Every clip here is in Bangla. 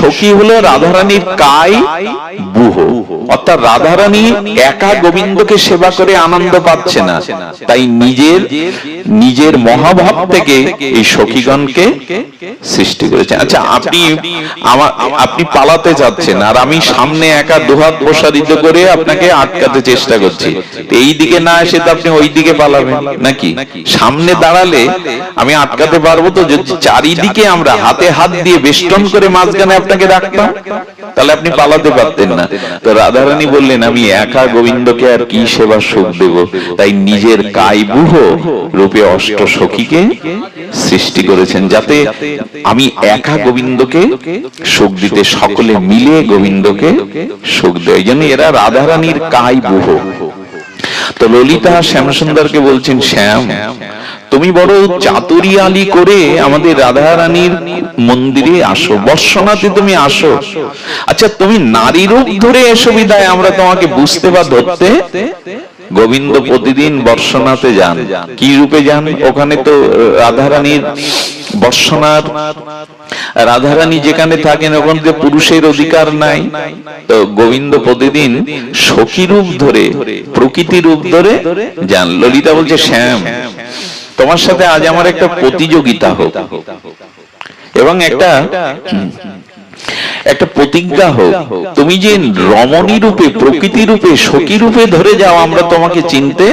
সখী হলো রাধারানীর কায় বুহ, অর্থাৎ রাধারানী একা গোবিন্দকে সেবা করে আনন্দ পাচ্ছে না, তাই নিজের মহাভাব থেকে এই সখীগণকে সৃষ্টি করেছেন। আচ্ছা, আপনি পালাতে যাচ্ছেন আর আমি সামনে একা দুহাত প্রসারিত করে আপনাকে আটকাতে চেষ্টা করছি, এই দিকে না এসে তো আপনি ওই দিকে পালাবেন নাকি? সামনে দাঁড়ালে আমি আটকাতে পারবো তো? যদি চারিদিকে আমরা হাতে হাত দিয়ে বেষ্টন করে মাঝখানে আপনাকে রাখতাম তাহলে আপনি পালাতে পারতেন না। তো রাধারানী বললেন আমি একা গোবিন্দকে আর কি সেবা সুখ দেব, তাই নিজের কায়বুহ রূপে অষ্ট সখীকে সৃষ্টি করেছেন যাতে আমি একা গোবিন্দকে সুখ দিতে, সকলে মিলে গোবিন্দকে সুখ দেয়। এই জন্য এরা রাধারানীর কায়বুহ। তো ললিতা শ্যামসুন্দরকে বলছেন, শ্যাম তুমি বড় চাতুরিয়ালি করে আমাদের রাধারানীর মন্দিরে আসো, বর্ষনাতে তুমি আসো। আচ্ছা, তুমি নারী রূপ ধরে এসো বিদায় আমরা তোমাকে বুঝতে বা ধরতে। গোবিন্দ প্রতিদিন বর্ষনাতে যান, কি রূপে যান? ওখানে তো রাধারানীর বর্ষনার, রাধারানী যেখানে থাকেন ওখানে তো পুরুষের অধিকার নাই। তো গোবিন্দ প্রতিদিন সখী রূপ ধরে, প্রকৃতি রূপ ধরে যান। ললিতা বলছে, শ্যাম তোমার সাথে আজ আমার একটা প্রতিযোগিতা হোক এবং একটা প্রতিজ্ঞা হোক। তুমি যে রমণী রূপে, প্রকৃতি রূপে, সখী রূপে ধরে যাও আমরা তোমাকে চিনতে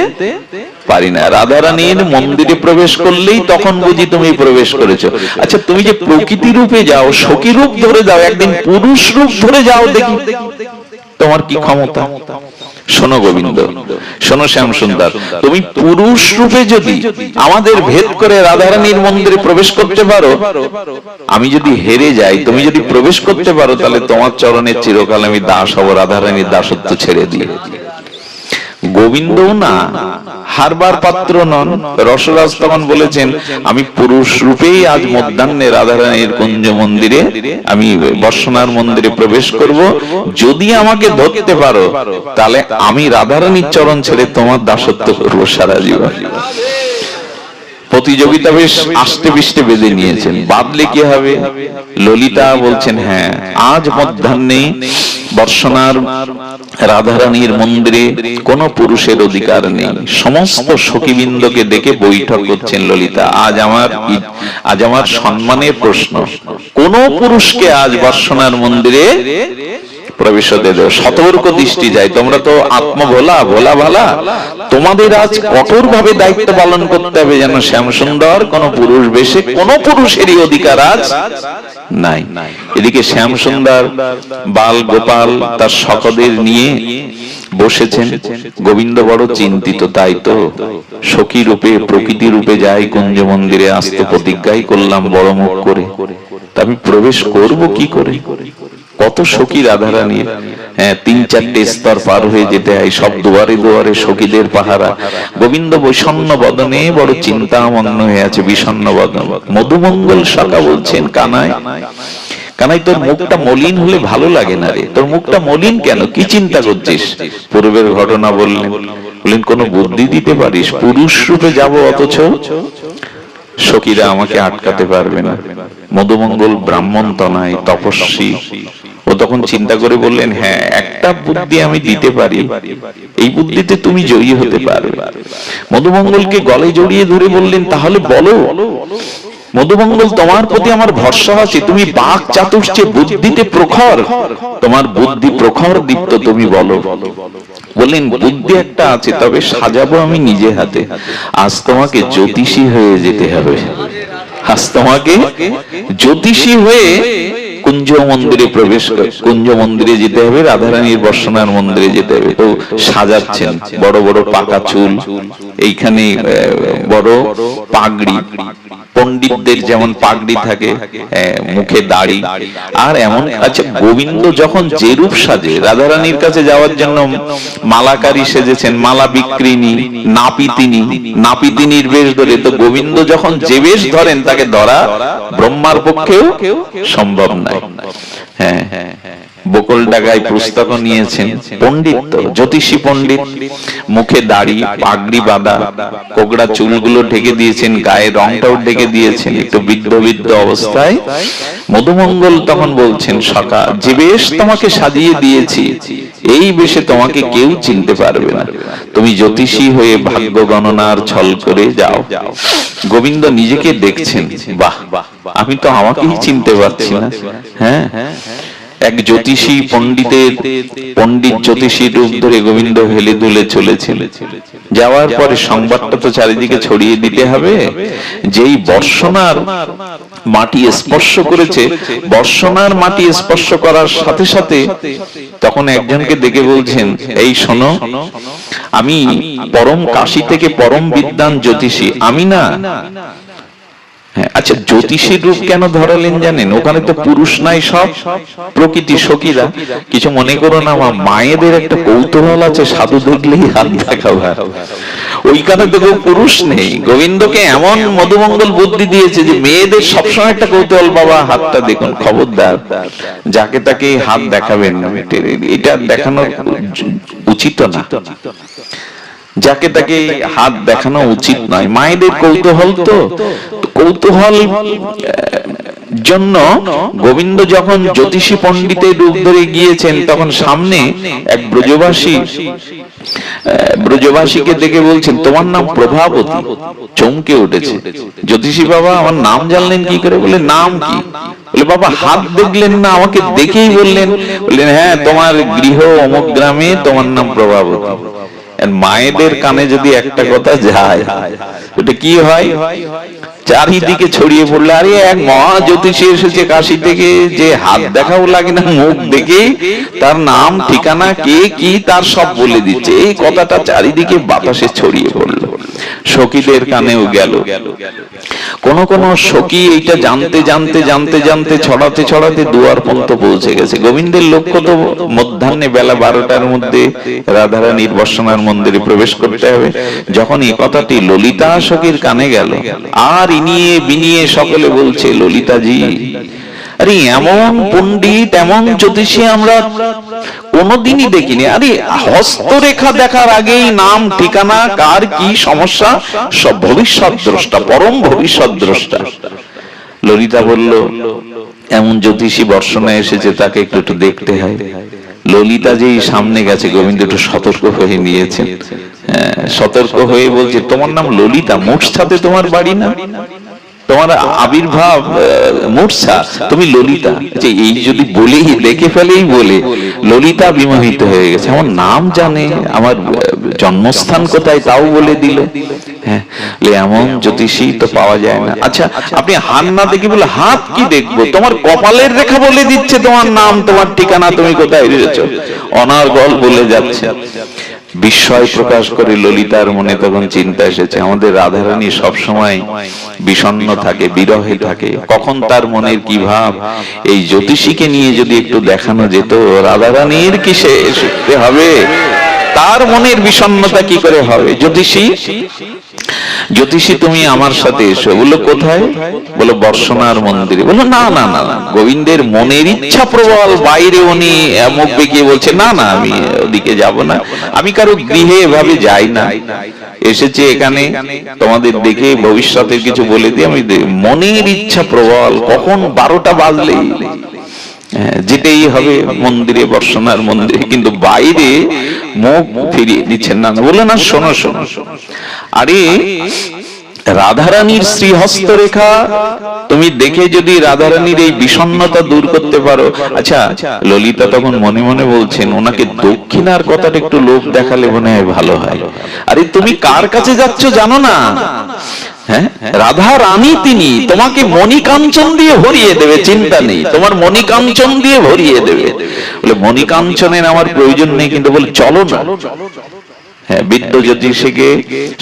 পারি না। রাধারানীর মন্দিরে প্রবেশ করলেই তখন বুঝি তুমি প্রবেশ করেছো। আচ্ছা, তুমি যে প্রকৃতি রূপে যাও, সখী রূপ ধরে যাও, একদিন পুরুষ রূপ ধরে যাও দেখি তোমার কি ক্ষমতা। শোনো গোবিন্দ, শোনো শ্যামসুন্দর, তুমি পুরুষ রূপে যদি আমাদের ভেদ করে রাধারানীর মন্দিরে প্রবেশ করতে পারো, আমি যদি হেরে যাই, তুমি যদি প্রবেশ করতে পারো, তাহলে তোমার চরণের চিরকাল আমি দাস হব, রাধারানীর দাসত্ব ছেড়ে দিয়ে। গোবিন্দ না হারবার পাত্র নন। রসরাজ তখন বলেছেন, আমি পুরুষ রূপেই আজ মধ্যাহ্নে রাধারানীর কুঞ্জ মন্দিরে, আমি বর্ষনার মন্দিরে প্রবেশ করব। যদি আমাকে ধরতে পারো তাহলে আমি রাধারানীর চরণ ছেড়ে তোমার দাসত্ব করবো সারা জীবন। প্রতিযোগিতা বেশ আস্তে পিষ্টে বেঁধে নিয়েছেন। বাদলে কি হবে? ললিতা বলছেন, হ্যাঁ আজ মধ্যাহ্নে বর্ষনার রাধারানীর মন্দিরে কোন পুরুষের অধিকার নেই। সমস্ত সখীবৃন্দকে ডেকে বৈঠক করছেন ললিতা। আজ আমার সম্মানের প্রশ্ন, কোন পুরুষকে আজ বর্ষনার মন্দিরে প্রবেশ হতে দেব। সতর্ক দৃষ্টি যায়, তোমরা তো আত্মভোলা ভোলা ভালা, তোমাদের আজ কঠোর ভাবে দায়িত্ব পালন করতে হবে যেন শ্যামসুন্দর কোন পুরুষ বেশে, কোন পুরুষেরই অধিকার আজ নাই। এদিকে শ্যামসুন্দর বাল গোপাল তার সকদের নিয়ে বসেছেন। গোবিন্দ বড় চিন্তিত, তাই তো সখী রূপে, প্রকৃতি রূপে যাই কুঞ্জ মন্দিরে, আসতে প্রতিজ্ঞাই করলাম বড় মুখ করে, তা আমি প্রবেশ করব কি করে? কত সখী রাধারানীর, হ্যাঁ ৩-৪টে স্তর পার হয়ে যেতে হয়, সব দুয়ারে দুয়ারে সখীদের পাহারা। গোবিন্দ বৈষণ্য বদনে বড় চিন্তামগ্ন হয়ে আছে, বিষণ্ণ বদন। মধুমঙ্গল সখা বলছেন, কানাই কানাই তোর মুখটা মলিন হলে ভালো লাগে না রে, তোর মুখটা মলিন কেন, কি চিন্তা করছিস? পূর্বের ঘটনা বললেন। কোন বুদ্ধি দিতে পারিস? পুরুষ রূপে যাব, অথচ সখীরা আমাকে আটকাতে পারবে না। মধুমঙ্গল ব্রাহ্মণ তনায়, তপস্বী। ও তখন চিন্তা করে বললেন, হ্যাঁ একটা বুদ্ধি আমি দিতে পারি, এই বুদ্ধিতে তুমি জয়ী হতে পারবে। মধুমঙ্গলকে গলে জড়িয়ে ধরে বললেন, তাহলে বলো। মধুমঙ্গল, তোমার প্রতি আমার ভরসা আছে, তুমি বাক চাতুর্যে বুদ্ধিতে প্রখর, তোমার বুদ্ধি প্রখর দীপ্ত, তুমি বলো। বললেন, বুদ্ধি একটা আছে, তবে সাজাবো আমি নিজে হাতে। আজ তোমাকে জ্যোতিষী হয়ে যেতে হবে, আজ তোমাকে জ্যোতিষী হয়ে কুঞ্জ মন্দিরে প্রবেশ, কুঞ্জ মন্দিরে যেতে হবে, রাধারানীর বর্ষনার মন্দিরে যেতে হবে। তো সাজাচ্ছেন, বড় বড় পাকা চুল, এইখানে বড় পাগড়ি, পণ্ডিতদের যেমন পাগড়ি থাকে, মুখে দাড়ি আর এমন। আচ্ছা, গোবিন্দ যখন যে রূপ সাজে, রাধারানীর কাছে যাওয়ার জন্য মালাকারী সেজেছেন, মালা বিক্রিনী, নাপিতিনী, নাপিতিনীর বেশ ধরে। তো গোবিন্দ যখন যে বেশ ধরেন, তাকে ধরা ব্রহ্মার পক্ষেও সম্ভব নয়। হ্যাঁ, বকুল ডাগায় পুস্তক নিয়েছেন, পণ্ডিত তো, জ্যোতিষী পণ্ডিত, মুখে দাড়ি, পাগড়ি বাঁধা, কোগড়া চুলগুলো ঢেকে দিয়েছেন, গায়ে রংটাও ঢেকে দিয়েছেন, একটু বিদ্ধ বিদ্ধ অবস্থায় মধুমঙ্গল তখন বলছেন, সখা, যে বেশ তোমাকে সাজিয়ে দিয়েছি এই বেশে তোমাকে কেউ চিনতে পারবে না, তুমি জ্যোতিষী হয়ে ভাগ্য গণনার ছল করে যাও। গোবিন্দ নিজেকে দেখছেন, বাহ, আমি তো আমাকেই চিনতে পারছি না। হ্যাঁ, এক জ্যোতিষী পণ্ডিতের পণ্ডিত জ্যোতিষী রূপ ধরে গোবিন্দ হেলে দুলে চলেছিল। যাওয়ার পরে সংবাদটা তো চারিদিকে ছড়িয়ে দিতে হবে, যেই বর্ষণার মাটি স্পর্শ করেছে, বর্ষণার মাটি স্পর্শ করার সাথে সাথে তখন একজনকে দেখে বলছেন, এই শোনো, আমি পরম কাশী থেকে পরম বিদ্বান জ্যোতিষী, আমি না। আচ্ছা, জ্যোতিষীর রূপ কেন ধরালেন জানেন? ওখানে তো পুরুষ নাই, সব প্রকৃতি সখীরা। কিছু মনে করো না, আমার মায়েদের একটা কৌতূহল আছে, সাধু দেখলেই হাত দেখাবার, ওইখানে তো কেউ পুরুষ নেই। গোবিন্দকে এমন মধুমঙ্গল বুদ্ধি দিয়েছে যে মেয়েদের সবসময় একটা কৌতূহল, বাবা হাতটা দেখুন, খবরদার যাকে তাকে হাত দেখাবেন না, এটা দেখানো উচিত না, যাকে তাকে হাত দেখানো উচিত নয়। মায়েদের কৌতূহল, তো কৌতূহল জন্য গোবিন্দ যখন জ্যোতিষী পণ্ডিতের রূপ ধরে গিয়েছেন, তখন সামনে এক ব্রজবাসীকে দেখে বলছেন, তোমার নাম প্রভাবতী। চমকে উঠেছে জ্যোতিষী, বাবা আমার নাম জানলেন কি করে? বলে, নাম কি? বলে, বাবা হাত দেখলেন না, আমাকে দেখেই বললেন? বললেন, হ্যাঁ, তোমার গৃহ অমুক গ্রামে, তোমার নাম প্রভাবতী। মায়েদের কানে যদি একটা কথা যায়, এটা কি হয়? চারিদিকে ছড়িয়ে পড়লে, আরে এক মহা জ্যোতিষী এসেছে কাশী থেকে, যে হাত দেখাও লাগে না, মুখ দেখে তার নাম ঠিকানা কে কি তার সব বলে দিচ্ছে। এই কথাটা চারিদিকে বাতাসে ছড়িয়ে পড়লো, সখীদের কানেও গেল। কোন কোন সখী এইটা জানতে জানতে জানতে জানতে ছড়াতে ছড়াতে দুয়ার পর্যন্ত পৌঁছে গেছে। গোবিন্দের লক্ষ্য তো মধ্যাহ্নে বেলা 12টার মধ্যে রাধারানীর বর্ষণার মন্দিরে প্রবেশ করতে হবে। যখন এই কথাটি ললিতা সখীর কানে গেল, আর ইনিয়ে বিনিয়ে সকলে বলছে, ললিতাজি, আরে এমন পণ্ডিত, এমন জ্যোতিষী আমরা কোনদিনই দেখিনি। আরে হস্তরেখা দেখার আগেই নাম ঠিকানা, কার কি সমস্যা, সব ভবিষ্যৎ দ্রষ্টা, পরম ভবিষ্যৎ দ্রষ্টা। ললিতা বলল, এমন জ্যোতিষী বর্ষণায় এসেছে, তাকে একটু দেখতে হয়। ললিতা যেই সামনে গেছে, গোবিন্দ একটু সতর্ক হয়ে নিয়েছেন। সতর্ক হয়ে বলছে, তোমার নাম ললিতা, মূর্ছাতে তোমার বাড়ি না, তোমার আবির্ভাব মূর্ছা, তুমি ললিতা। এই যদি বলেই দেখে ফেলেই বলে, ললিতা বিমোহিত হয়ে গেছে, আমার নাম জানে, আমার জন্মস্থান কোথায় তাও বলে দিল। হ্যাঁ, এমন জ্যোতিষী তো পাওয়া যায় না। আচ্ছা, আপনি হাত না দেখে বলে, হাত কি দেখবো, তোমার কপালের রেখা বলে দিচ্ছে তোমার নাম, তোমার ঠিকানা, তুমি কোথায় এসেছো, অনর্গল বলে যাচ্ছে। বিস্ময় প্রকাশ করে ললিতার মনে তখন চিন্তা এসেছে, আমাদের রাধারানী সবসময় বিষণ্ণ থাকে, বিরহে থাকে, কখন তার মনের কি ভাব, এই জ্যোতিষীকে নিয়ে যদি একটু দেখানো যেত, রাধারানীর কি শেষ হবে, তার মনের বিষণ্ণতা কি করে হবে। জ্যোতিষী তুমি আমার সাথে এসো। বললো, কোথায়? বলো, বর্ষণার মন্দিরে। বললো, না না না না, গোবিন্দের মনের ইচ্ছা প্রবল, বাইরে উনি মুখ বেঁকিয়ে বলছে, না না, আমি ওদিকে যাব না, আমি কারো গৃহে এভাবে যাই না, এসেছে এখানে তোমাদের দেখে ভবিষ্যতের কিছু বলে দিই। আমি মনের ইচ্ছা প্রবল, কখন 12টা বাজলেই যেতেই হবে মন্দিরে, বর্ষণার মন্দিরে, কিন্তু বাইরে মুখ ফিরিয়ে দিচ্ছেন না। বললো, না, শোনো শোনো, আরে রাধারানীর শ্রীহস্তরেখা তুমি দেখে যদি রাধারানীর এই বিষণ্ণতা দূর করতে পারো। আচ্ছা, ললিতা তখন মনে মনে বলছেন, ওনাকে দক্ষিণার কথাটা একটু লোভ দেখালে মনে হয় ভালো হয়। আরে তুমি কার কাছে যাচ্ছ জানো না? হ্যাঁ, রাধা রানী তিনি, তোমাকে মণিকাঞ্চন দিয়ে ভরিয়ে দেবে, চিন্তা নেই, তোমার মণিকাঞ্চন দিয়ে ভরিয়ে দেবে। বলে, মণিকাঞ্চনের আমার প্রয়োজন নেই, কিন্তু বলে চলো না। হ্যাঁ, বিদ্য জ্যোতিষীকে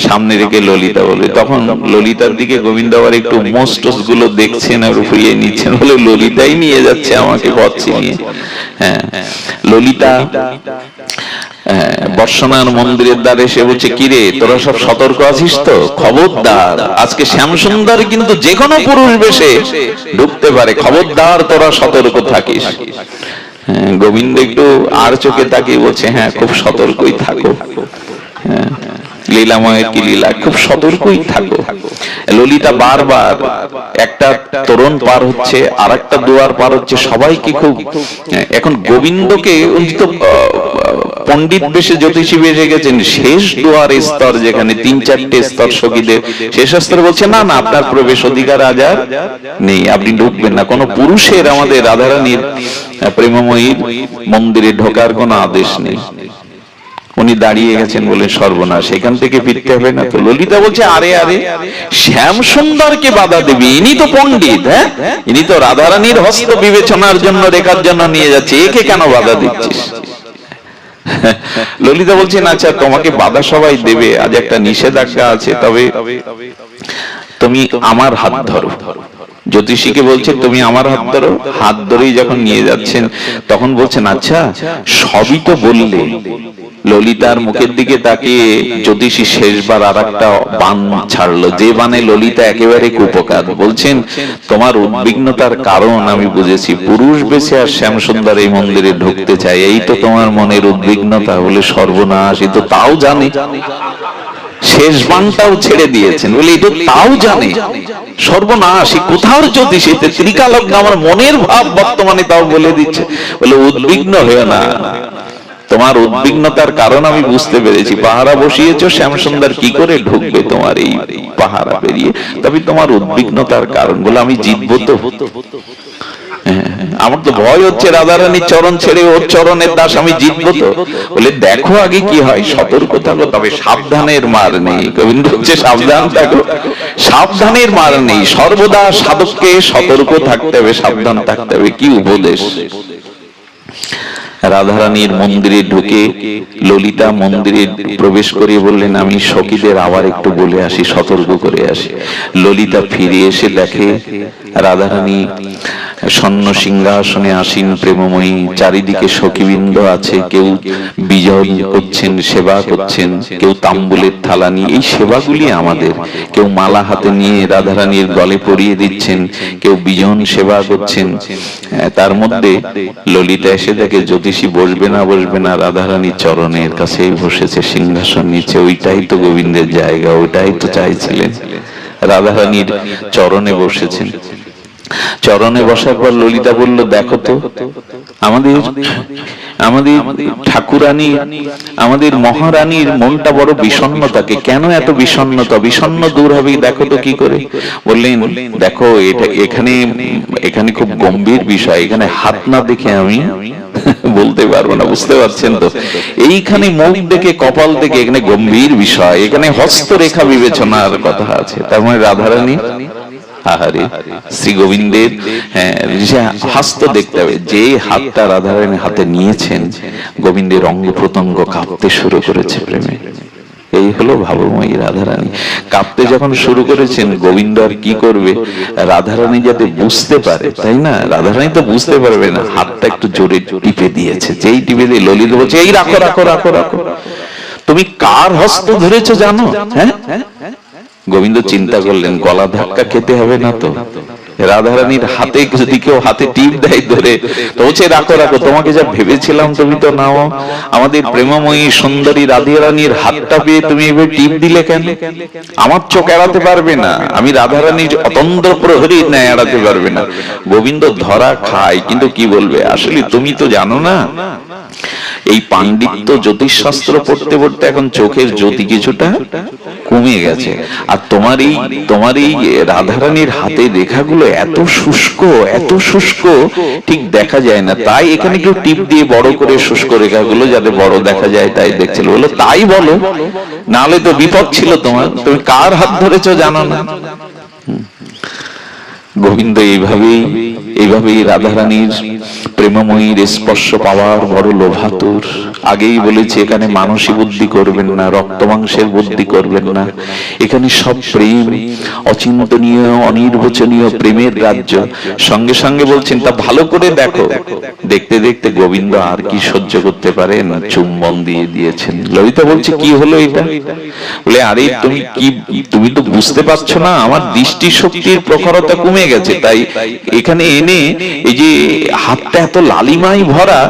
সামনে রেখে ললিতা বলে, তখন ললিতার দিকে গোবিন্দ আবার একটু মোস্টস গুলো দেখছেন আর ফিরিয়ে নিচ্ছেন, বলে ললিতাই নিয়ে যাচ্ছে আমাকে পথ চিনিয়ে। হ্যাঁ, ললিতা বর্ষণার মন্দিরের দ্বারে এসে বলছে, কিরে তোরা সব সতর্ক আছিস তো? খবরদার, আজকে শ্যামসুন্দর কিন্তু যে কোনো পুরুষ বেশে ঢুকতে পারে, খবরদার তোরা সতর্ক থাকিস। গোবিন্দ একটু আর চোখে তাকিয়ে বলছে, হ্যাঁ খুব সতর্কই থাকো, লীলাময়ের কি লীলা, খুব সতর্কই থাকো। ললিতা বারবার একটা তোরণ পার হচ্ছে, আর একটা দুয়ার পার হচ্ছে, সবাইকে খুব, এখন গোবিন্দকে পণ্ডিত বেশে জ্যোতিষী বেশে গেছেন, শেষ দুয়ার স্তর যেখানে ৩-৪টে স্তর সখীদের, শেষ স্তরে বলছে না না আপনার প্রবেশ অধিকার আজ আর নেই, আপনি ঢুকবেন না। কোন পুরুষের আমাদের রাধারানীর প্রেমময়ীর মন্দিরে ঢোকার কোন আদেশ নেই। উনি দাঁড়িয়ে গেছেন বলে সর্বনাশ, সেখান থেকে ফিরতে হবে না তো। ললিতা বলছে আরে আরে শ্যাম সুন্দরকে বাধা দেবে, ইনি তো পণ্ডিত, হ্যাঁ ইনি তো রাধারানীর হস্ত বিবেচনার জন্য রেখার জন্য নিয়ে যাচ্ছে, একে কেন বাধা দিচ্ছিস? ললিতা বলছেন আচ্ছা তোমাকে বাধা সবাই দেবে, আজ একটা নিষেধাজ্ঞা আছে, তবে তুমি আমার হাত ধরো। জ্যোতিষীকে বলছে তুমি আমার হাত ধরো, হাত ধরেই যখন নিয়ে যাচ্ছেন তখন বলছেন আচ্ছা সবই তো বললে। ললিতার মুখের দিকে তাকিয়ে জ্যোতিষী শেষবার আর একটা বান ছাড়লো, যে বানে ললিতা একেবারে কুপকার। বলছেন তোমার উদ্বিগ্নতার কারণ আমি বুঝেছি, পুরুষ বেশে আর শ্যামসুন্দর এই মন্দিরে ঢুকতে চাই, এই তো তোমার মনের উদ্বিগ্নতা। বলে সর্বনাশ, এ তো তাও জানে, শেষ বানটাও ছেড়ে দিয়েছেন বলে এটা তাও জানে, সর্বনাশ কোথাও জ্যোতিষী ত্রিকালক আমার মনের ভাব বর্তমানে তাও বলে দিচ্ছে। বলে উদ্বিগ্ন হয়ে না, তোমার উদ্বিগ্নতার কারণ আমি বুঝতে পেরেছি, পাহারা বসিয়েছো, শ্যামসুন্দর কি করে ঢুকবে তোমার এই পাহারা পেরিয়ে, তবে তোমার উদ্বিগ্নতার কারণ। বলে আমি জিতবো তো, আমার তো ভয় হচ্ছে রাধারানীর চরণ ছেড়ে ওর চরণের দাস আমি জিতবো তো। বলে দেখো আগে কি হয়, সতর্ক থাকো, তবে সাবধানের মার নেই। গোবিন্দ হচ্ছে সাবধান থাকো, সাবধানের মার নেই, সর্বদা সাধককে সতর্ক থাকতে হবে, সাবধান থাকতে হবে। কি উপদেশ! রাধারানীর মন্দিরে ঢুকে ললিতা মন্দিরে প্রবেশ করে বললেন আমি সখীদের আবার একটু বলে আসি, সতর্ক করে আসি। ললিতা ফিরে এসে দেখে রাধারানী স্বর্ণ সিংহাসনে আসীন প্রেমময়ী, চারিদিকে সখীবৃন্দ আছে, কেউ বিজয় করছেন, সেবা করছেন, কেউ তাম্বুলের থালা নিয়ে, এই সেবাগুলি আমাদের, কেউ মালা হাতে নিয়ে রাধারানীর গলে পরিয়ে দিচ্ছেন, কেউ বিজন সেবা করছেন। তার মধ্যে ললিতা এসে দেখে জ্যোতিষী বসবে না রাধারানীর চরণের কাছেই বসেছে, সিংহাসন নিচে। ওইটাই তো গোবিন্দের জায়গা, ওইটাই তো চাইছিলেন, রাধারানীর চরণে বসেছেন। চরণে বসার পর ললিতা বলল দেখো তো আমাদের ঠাকুরানী, আমাদের মহারানীর মনটা বড় বিষণ্ণ থাকে, কেন এত বিষণ্ণতা? বিষণ্ণ দূর হবে দেখো তো কি করে। বললেন দেখো এটা এখানে খুব গম্ভীর বিষয়, এখানে হাত না দেখে আমি বলতে পারবো না, বুঝতে পারছেন তো? এইখানে মুখ দেখে কপাল দেখে, এখানে গম্ভীর বিষয়, এখানে হস্তরেখা বিবেচনার কথা আছে। তার মানে রাধারানী আহারে শ্রী গোবিন্দের হস্ত দেখতে হবে, যে হাতটা রাধারানীর হাতে নিয়েছেন গোবিন্দের অঙ্গ প্রত্যঙ্গ কাঁপতে শুরু করেছে প্রেমে। এই হলো ভাবময়ী রাধারানী। কাঁপতে যখন শুরু করেছেন, গোবিন্দ আর কি করবে, রাধারানী যাতে বুঝতে পারে, তাই না? রাধারানী তো বুঝতে পারবে না, হাতটা একটু জোরে টিপে দিয়েছে, যেই টিপে দিয়ে ললিত বলছে এই রাখো রাখো রাখো রাখো, তুমি কার হস্ত ধরেছো জানো? হ্যাঁ, গোবিন্দ চিন্তা করলেন গলা ধাক্কা খেতে হবে না তো, রাধারানীর হাতে যদি কেউ হাতে টিপ দেয় ধরে, তো বলছে রাখো রাখো, তোমাকে যা ভেবেছিলাম তুমি তো নাও, আমাদের প্রেমময়ী সুন্দরী রাধারানীর হাতটা পেয়ে তুমি এবার টিপ দিলে কেন? আমার চোখ এড়াতে পারবে না, আমি রাধারানীর অতন্দ্র প্রহরী ন্যায় এড়াতে পারবে না। গোবিন্দ ধরা খায়, কিন্তু কি বলবে, আসলে তুমি তো জানো না, এই পাণ্ডিত্য জ্যোতিষশাস্ত্র পড়তে পড়তে এখন চোখের জ্যোতি কিছুটা কমে গেছে, আর তোমার এই রাধারানীর হাতের রেখাগুলো এত শুষ্ক ঠিক দেখা যায় না, তাই এখানে কেউ টিপ দিয়ে বড় করে শুষ্ক রেখাগুলো যাতে বড় দেখা যায় তাই দেখছিল। বলো তাই বলো, নাহলে তো বিপদ ছিল তোমার, তুমি কার হাত ধরেছো জানো না। গোবিন্দ এইভাবেই রাধারানীর প্রেমময়ীর স্পর্শ পাওয়ার বড় লোভাতুর। আগেই বলেছি এখানে মানসী বুদ্ধি করবেন না, রক্ত মাংসের বুদ্ধি করবেন না, এখানে সব প্রেম, অচিন্তনীয় অনির্বচনীয় প্রেমের রাজ্য। সঙ্গে সঙ্গে বলছেন তা ভালো করে দেখো। দেখতে দেখতে গোবিন্দ আর কি সহ্য করতে পারেন, চুম্বন দিয়ে দিয়েছেন। ললিতা বলছে কি হলো এটা? বলে আরে তুমি তো বুঝতে পারছো না, আমার দৃষ্টি শক্তির প্রখরতা কমে গেছে, তাই এখানে এনে এই যে হাতটা এত লালিমাই ভরা,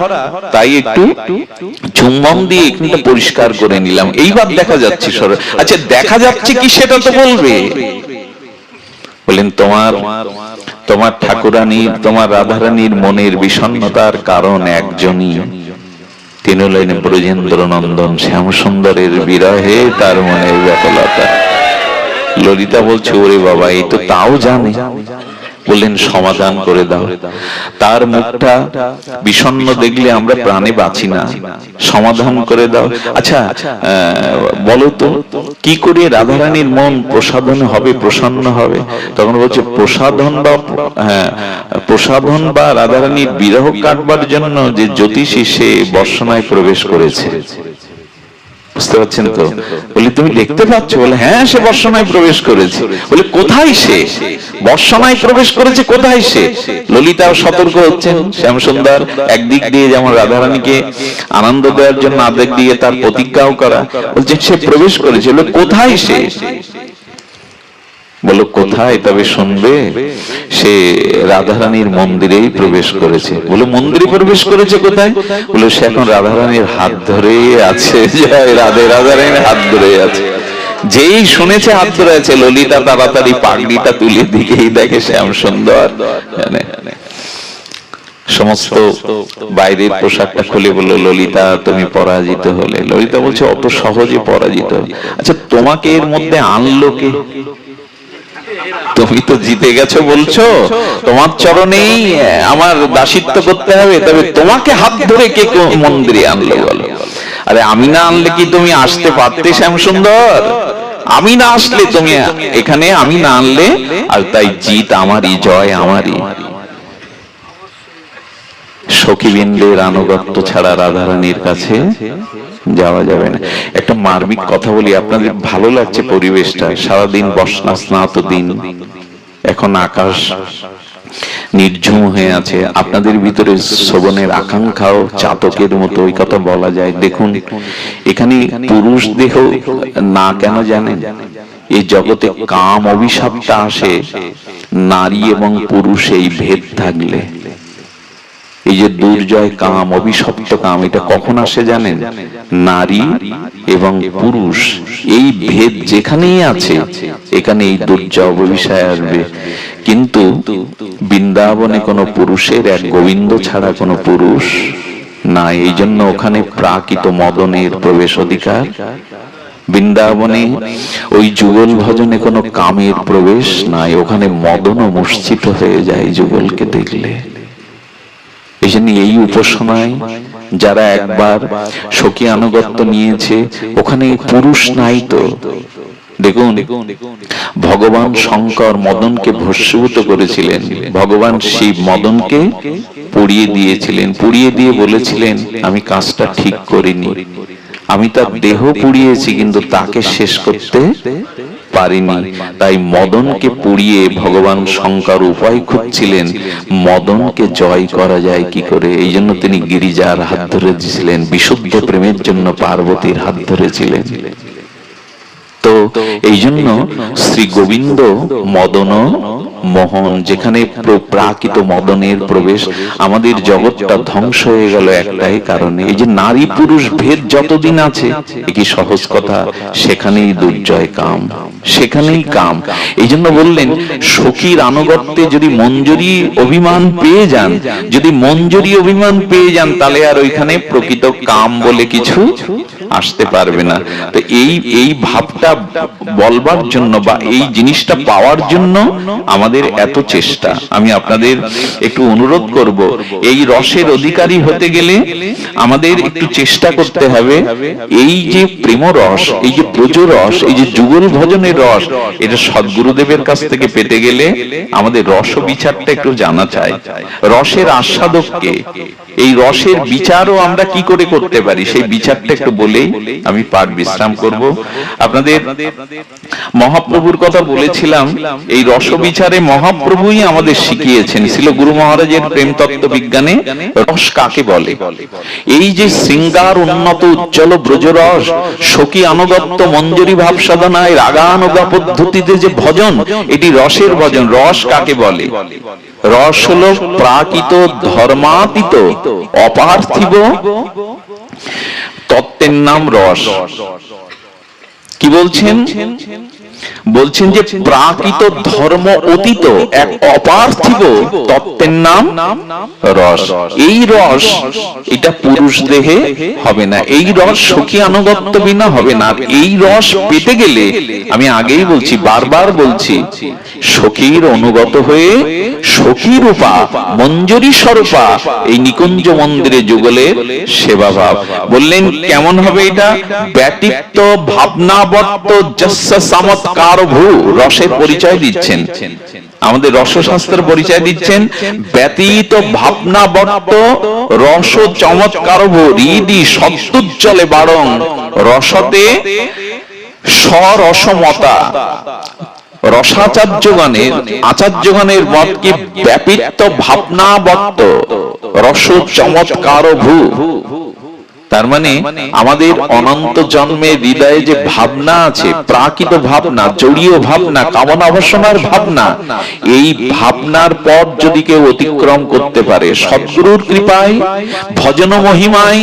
তাই একটু চুম্বন দিয়ে এখানটা পরিষ্কার করে নিলাম। এইবার দেখা যাচ্ছে সরল। আচ্ছা দেখা যাচ্ছে কি সেটা তো বলবে। বলেন তোমার ঠাকুরানীর, তোমার রাধারানীর মনের বিষণ্ণতার কারণ একজনই, তিনি হলেন ব্রজেন্দ্র নন্দন শ্যাম সুন্দরের বিরহে তার মনের ব্যাকুলতা। ললিতা বলছে ওরে বাবা, এই তো তাও জানে। বললেন সমাধান করে দাও। তার মুখটা বিষণ্ণ দেখলে আমরা প্রাণে বাঁচি না, সমাধান করে দাও। আচ্ছা বলো তো কি করে রাধারানীর মন প্রসাধন হবে, প্রসন্ন হবে? তখন বলছে প্রসাধন বা রাধারানীর বিরহ কাটবার জন্য যে জ্যোতিষী সে বর্ষণায় প্রবেশ করেছে। বুঝতে পারছেন তো? বলি তুমি দেখতে পাচ্ছ? বলে হ্যাঁ, সে বর্ষণায় প্রবেশ করেছে। বলে কোথায় সে বর্ষণায় প্রবেশ করেছে, কোথায় সে? ললিতাও সতর্ক হচ্ছেন। শ্যামসুন্দর একদিক দিয়ে যেমন রাধারানীকে আনন্দ দেওয়ার জন্য, আরেক দিকে তার প্রতিজ্ঞাও করা। বলছে সে প্রবেশ করেছে। বলে কোথায় সে? বলো কোথায়? তবে শুনবে, সে রাধারানীর মন্দিরেই প্রবেশ করেছে। বলে মন্দিরে প্রবেশ করেছে কোথায়? বলে সে এখন রাধারানীর হাত ধরে আছে। রাধারানীর হাত ধরে আছে। যেই শুনেছে হাত ধরে আছে, ললিতা তাড়াতাড়ি পাগড়িটা তুলে দিকেই দেখে শ্যাম সুন্দর সমস্ত বাইরের পোশাকটা খুলে বলল ললিতা তুমি পরাজিত হলে। ললিতা বলছে অত সহজে পরাজিত? আচ্ছা তোমাকে এর মধ্যে আনলো কে? তুমি তো জিতে গেছো বলছো, তোমার চরণেই আমার দাসিত্ব করতে হবে, তবে তোমাকে হাত ধরে কে মন্দিরে আনলো বলো? আরে আমি না আনলে কি তুমি আসতে পারতে শ্যামসুন্দর? আমি না আসলে তুমি এখানে, আমি না আনলে, আর তাই জিত আমারই, জয় আমারই। সখীবৃন্দের আনুগত্য ছাড়া রাধারানীর কাছে যাওয়া যাবে না। একটা মার্মিক কথা বলি, আপনাদের ভালো লাগছে পরিবেশটা? সারাদিন বর্ষা স্নাত দিন, এখন আকাশ নির্ঝুম হয়ে আছে, আপনাদের ভিতরে শ্রবণের আকাঙ্ক্ষাও চাতকের মতো, ওই কথা বলা যায়। দেখুন এখানে পুরুষ দেহ না কেন জানেন? এই জগতে কাম অভিশাপটা আসে নারী এবং পুরুষ এই ভেদ থাকলে। এই যে দুর্জয় কাম, অভিশপ্ত কাম, এটা কখন আসে জানেন? নারী এবং পুরুষ এই ভেদ যেখানেই আছে, এখানে এই দুর্জয় অভিশাপ আসবে। কিন্তু বৃন্দাবনে কোনো পুরুষের, এক গোবিন্দ ছাড়া কোনো পুরুষ নাই। এই জন্য ওখানে প্রাকৃত মদনের প্রবেশ অধিকার। বৃন্দাবনে ওই যুগল ভজনে কোনো কামের প্রবেশ নাই, ওখানে মদনও মূর্ছিত হয়ে যায় যুগলকে দেখলে। এই জন্য এই উপাসনায় যারা একবার সখী আনুগত্য নিয়েছে, ওখানে পুরুষ নাই তো। দেখুন ভগবান শঙ্কর মদনকে ভস্মীভূত করেছিলেন, ভগবান শিব মদনকে পুড়িয়ে দিয়েছিলেন। পুড়িয়ে দিয়ে বলেছিলেন আমি কাজটা ঠিক করিনি, আমি তার দেহ পুড়িয়েছি কিন্তু তাকে শেষ করতে পারিনি। তাই মদনকে পুড়িয়ে ভগবান শঙ্কর উপায় খুঁজছিলেন মদনকে জয় করা যায় কি করে। এই জন্য তিনি গিরিজার হাত ধরেছিলেন, বিশুদ্ধ প্রেমের জন্য পার্বতীর হাত ধরেছিলেন। তো এই জন্য শ্রী গোবিন্দ মদন মোহন, যেখানে প্রাকৃত মদনের প্রবেশ। আমাদের জগৎটা ধ্বংস হয়ে গেল একটাই কারণে, এই যে নারী পুরুষ ভেদ যতদিন আছে, কি সহজ কথা, সেখানেই দুর্জয় কাম, সেখানেই কাম। এই জন্য বললেন সখীর আনুগত্যে যদি মঞ্জুরি অভিমান পেয়ে যান, যদি মঞ্জুরি অভিমান পেয়ে যান, তাহলে আর ওইখানে প্রকৃত কাম বলে কিছু আসতে পারবে না। তো এই ভাবটা বলবার জন্য বা এই জিনিসটা পাওয়ার জন্য আমাদের এত চেষ্টা। আমি আপনাদের একটু অনুরোধ করব, এই রসের অধিকারী হতে গেলে আমাদের একটু চেষ্টা করতে হবে। এই যে প্রেম রস, এই যে ব্রজ রস, এই যে যুগল ভজনের রস, এটা সদ্গুরুদেবের কাছ থেকে পেতে গেলে আমাদের রস বিচারটা একটু জানা চাই। রসের আস্বাদককে, এই রসের বিচারও আমরা কি করে করতে পারি, সেই বিচারটা একটু বলেই আমি পাঠ বিশ্রাম করব। আপনাদের মহাপ্রভুর কথা বলেছিলাম, এই রসবিচারে মহাপ্রভুই আমাদের শিখিয়েছেন। ছিল গুরু মহারাজের প্রেম তত্ত্ব বিজ্ঞানে রস কাকে বলে। এই যে শৃঙ্গার উন্নত উজ্জ্বল ব্রজরস, সখী আনুগত্য মঞ্জুরি ভাব সাধনায় রাগানুগা পদ্ধতিতে যে ভজন, এটি রসের ভজন। রস কাকে বলে? রস হলো প্রাকৃত ধর্মাতীত অপার্থিব তত্ত্বের নাম রস। কি বলছেন? বলছেন যে প্রাকৃত ধর্ম অতীত এক অপার্থিব তত্ত্বের নাম রস। এই রস এটা পুরুষ দেহে হবে না, এই রস সখী আনুগত্য বিনা হবে না। এই রস পেতে গেলে আমি আগেই বলছি, বারবার বলছি, সখীর অনুগত হয়ে সখী রূপা মঞ্জুরি স্বরূপা এই নিকুঞ্জ মন্দিরে যুগলের সেবা ভাব। বললেন কেমন হবে এটা? ব্যতিক্ত ভাবনাবর্ত যস্য চমৎকার ভূ। রসের পরিচয় দিচ্ছেন, আমাদের রসশাস্ত্রের পরিচয় দিচ্ছেন। ব্যতীত ভাবনাবর্ত রস চমৎকার ভূ হৃদি সত্যুজ্জ্বলে বাড়ং রসতে স্বরসমতা। আচার্যগণের মত কি ব্যাপিত ভাবনাবর্ত রস চমৎকার ভূ। তার মানে আমাদের অনন্ত জন্মের হৃদয়ে যে ভাবনা আছে, প্রাকৃত ভাবনা, জড়ীয় ভাবনা, কামনা বাসনার ভাবনা, এই ভাবনার পথ যদি কেউ অতিক্রম করতে পারে সদ্গুরুর কৃপায়, ভজন মহিমায়,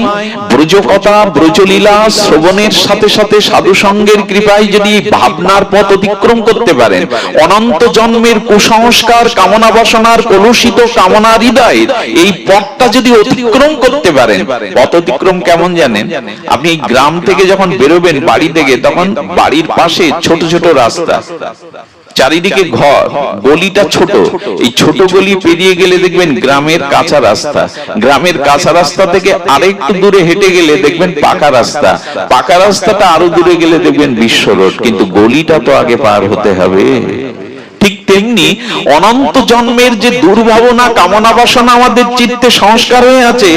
ব্রজকথা ব্রজলীলা শ্রবণের সাথে সাথে সাধু সঙ্গের কৃপায় যদি ভাবনার পথ অতিক্রম করতে পারেন, অনন্ত জন্মের কুসংস্কার কামনা বাসনার কলুষিত কামনা হৃদয় এই পথটা যদি অতিক্রম করতে পারেন, পথ অতিক্রম কেমন জানেন? আপনি গ্রাম থেকে যখন বেরোবেন বাড়ি থেকে, তখন বাড়ির পাশে ছোট ছোট রাস্তা, চারিদিকে ঘর, গলিটা ছোট। এই ছোট গলি পেরিয়ে গেলে দেখবেন গ্রামের কাঁচা রাস্তা, গ্রামের কাঁচা রাস্তা থেকে আরেকটু দূরে হেঁটে গেলে দেখবেন পাকা রাস্তা, পাকা রাস্তাটা আরো দূরে গেলে দেখবেন বিশ্ব রোড। কিন্তু গলিটা তো আগে পার হতে হবে। ঠিক তেমনি অনন্ত জন্মের যে দুর্ভাবনা কামনা বাসনা আমাদের চিত্তে সংস্কার হয়ে আছে,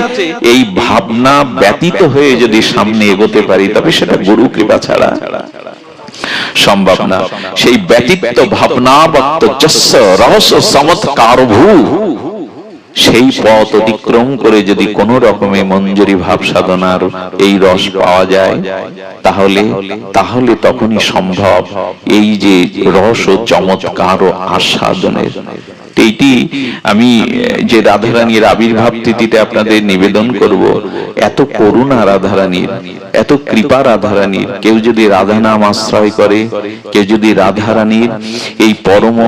এই ভাবনা ব্যতীত হয়ে যদি সামনে এগোতে পারি, তবে সেটা গুরু কৃপা ছাড়া সম্ভব না। সেই ব্যতীত ভাবনাবর্ত যস্য রহস্য চমৎকার ভূ, সেই পথ অতিক্রম করে যদি কোন রকমে মঞ্জুরি ভাব সাধনার এই রস পাওয়া যায়, তাহলে তখনই সম্ভব এই যে রস ও চমৎকার ও আস্বাদনের। এইটি আমি যে রাধারানীর আবির্ভাব তিথিতে আপনাদের নিবেদন করব, এত করুণা রাধারানীর, এত কৃপা রাধারানীর। কেউ যদি রাধা নাম আশ্রয় করে, কেউ যদি রাধারানীর এই পরম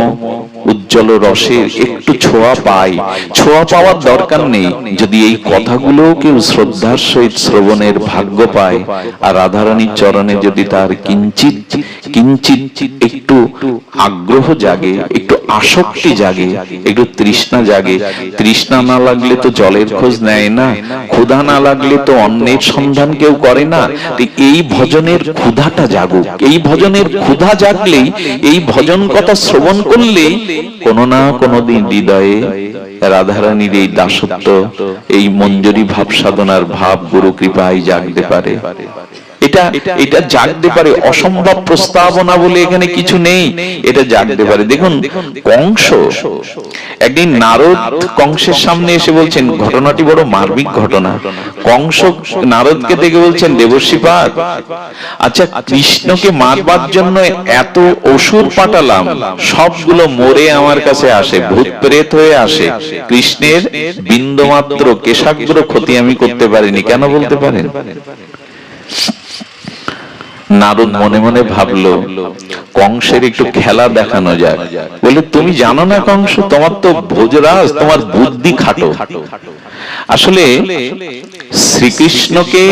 উজ্জ্বল রসের একটু ছোঁয়া পায়, ছোঁয়া পাওয়ার দরকার নেই, যদি এই কথাগুলো কেউ শ্রদ্ধার সহিত শ্রবণের ভাগ্য পায়, আর রাধারানীর চরণে যদি তার কিঞ্চিত একটু আগ্রহ জাগে, একটু আসক্তি জাগে, একটু তৃষ্ণা জাগে। তৃষ্ণা না লাগলে তো জলের খোঁজ নেয় না, ক্ষুধা না লাগলে তো অন্নের সন্ধান কেউ করে না। এই ভজনের ক্ষুধাটা জাগুক, এই ভজনের ক্ষুধা জাগলেই, এই ভজন কথা শ্রবণ করলেই কোনো না কোনোদিন হৃদয়ে রাধারানীর এই দাসত্ব, এই মঞ্জুরি ভাব সাধনার ভাব গুরু কৃপায় জাগতে পারে। এটা জাগতে পারে। অসম্ভব প্রস্তাবনা বলে এখানে কিছু নেই, এটা জাগতে পারে। দেখুন, কংস একদিন নারদ কংসের সামনে এসে বলছেন, ঘটনাটি বড় মার্মিক ঘটনা। কংস নারদকে দেখে বলছেন, দেবর্ষিপাদ, আচ্ছা কৃষ্ণকে মারবার জন্য এত অসুর পাঠালাম, সবগুলো মরে আমার কাছে আসে, ভূত প্রেত হয়ে আসে, কৃষ্ণের বিন্দুমাত্র কেশাগ্র ক্ষতি আমি করতে পারিনি, কেন বলতে পারেন? নারদ মনে মনে ভাবলো, কংসের একটু খেলা দেখানো যায়। বলে, তুমি জানো না কংস, তোমার তো ভোজরাজ, তোমার বুদ্ধি খাটো। আসলে শ্রীকৃষ্ণকে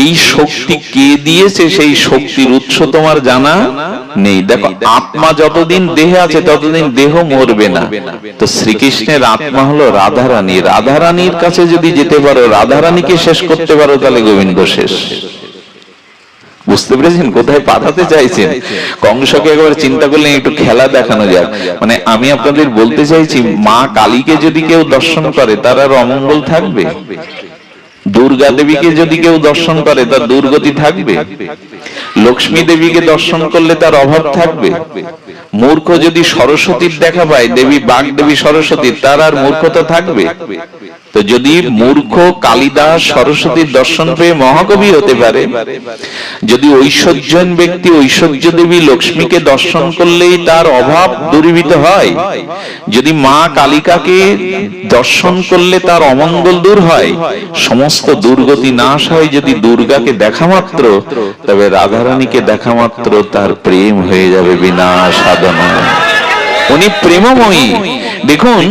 এই শক্তি কে দিয়েছে, সেই শক্তির উৎস তোমার জানা নেই। দেখো, আত্মা যতদিন দেহে আছে ততদিন দেহ মরবে না। তো শ্রীকৃষ্ণের আত্মা হলো রাধারানী, রাধারানীর কাছে যদি যেতে পারো, রাধারানীকে শেষ করতে পারো, তাহলে গোবিন্দ শেষ। বুঝতে পেরেছেন কোথায় পাঠাতে চাইছেন? কংসকে একবার চিন্তা করলেন একটু খেলা দেখানো যাক। মানে আমি আপনাদের বলতে চাইছি, মা কালীকে যদি কেউ দর্শন করে তার আর অমঙ্গল থাকবে? দুর্গা দেবীকে যদি কেউ দর্শন করে তার দুর্গতি থাকবে? লক্ষ্মী দেবীকে দর্শন করলে তার অভাব থাকবে? মূর্খ যদি সরস্বতীর দেখা পায়, দেবী বাগ দেবী সরস্বতীর, তার আর মূর্খতা থাকবে? তো যদি মূর্খ কালিদাস সরস্বতীর দর্শন পেয়ে মহাকবি হতে পারে, যদি ঐশ্বর্যবান ব্যক্তি ঐশ্বর্য দেবী লক্ষ্মীকে দর্শন করলেই তার অভাব দূরীভূত হয়, যদি মা কালিকাকে দর্শন করলে তার অমঙ্গল দূর হয়, সমস্ত দুর্গতি নাশ হয় যদি দুর্গাকে দেখা মাত্র, তবে রাধারানীকে দেখা মাত্র তার প্রেম হয়ে যাবে বিনা সাধনা। উনি প্রেমময়ী। দেখুন,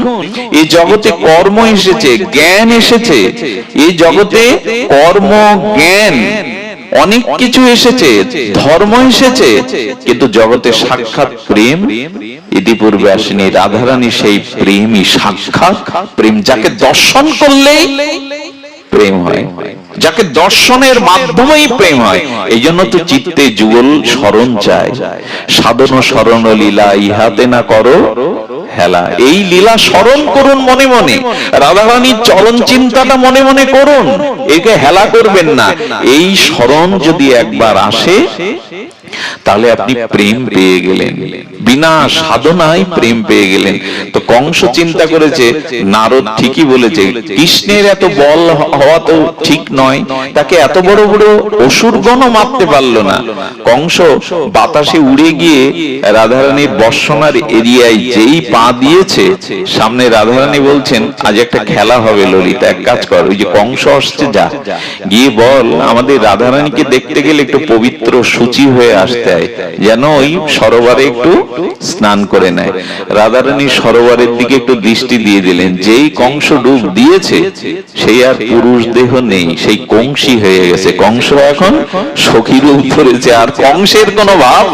এই জগতে কর্ম এসেছে, জ্ঞান এসেছে, এই জগতে কর্ম জ্ঞান অনেক কিছু এসেছে, ধর্ম এসেছে, কিন্তু জগতে সাক্ষাৎ প্রেম ইতিপূর্বে আসেনি। রাধারানী সেই প্রেমই, সাক্ষাৎ প্রেম, যাকে দর্শন করলেই প্রেম হয়, যাকে দর্শনের মাধ্যমেই প্রেম হয়। এই জন্য তো চিত্তে যুগল স্মরণ চায়, সাধন স্মরণ লীলা ইহাতে না করো হেলা। এই লীলা স্মরণ করুন মনে মনে, রাধারানীর চরণ চিন্তাটা মনে মনে করুন, একে হেলা করবেন না। এই স্মরণ যদি একবার আসে, তাহলে আপনি প্রেম পেয়ে গেলেন, বিনা সাধনায় প্রেম পেয়ে গেলেন। তো কংস চিন্তা করেছে, নারদ ঠিকই বলেছে, কৃষ্ণের এত বল হওয়া তো ঠিক নয়, তাকে এত বড় বড় অসুরগণও মারতে পারলো না। কংস বাতাসে উড়ে গিয়ে রাধারানীর বর্ষণার এরিয়ায় যেই পা দিয়েছে, সামনে রাধারানী বলছেন, আজ একটা খেলা হবে ললিতা, এক কাজ কর, ওই যে কংস আসছে, যা গিয়ে বল আমাদের রাধারানীকে দেখতে গেলে একটু পবিত্র সূচি হয়ে আসতে হয়, যেন ওই সরোবরে একটু স্নান করে নেয়। রাধারানী সরোবরের দিকে একটু দৃষ্টি দিয়ে দিলেন, যেই কংস ডুব দিয়েছে সেই আর পুরুষ দেহ নেই, সেই কংসী হয়ে গেছে। কংস এখন সখী রূপ ধরেছে, আর কংসের কোনো ভাব।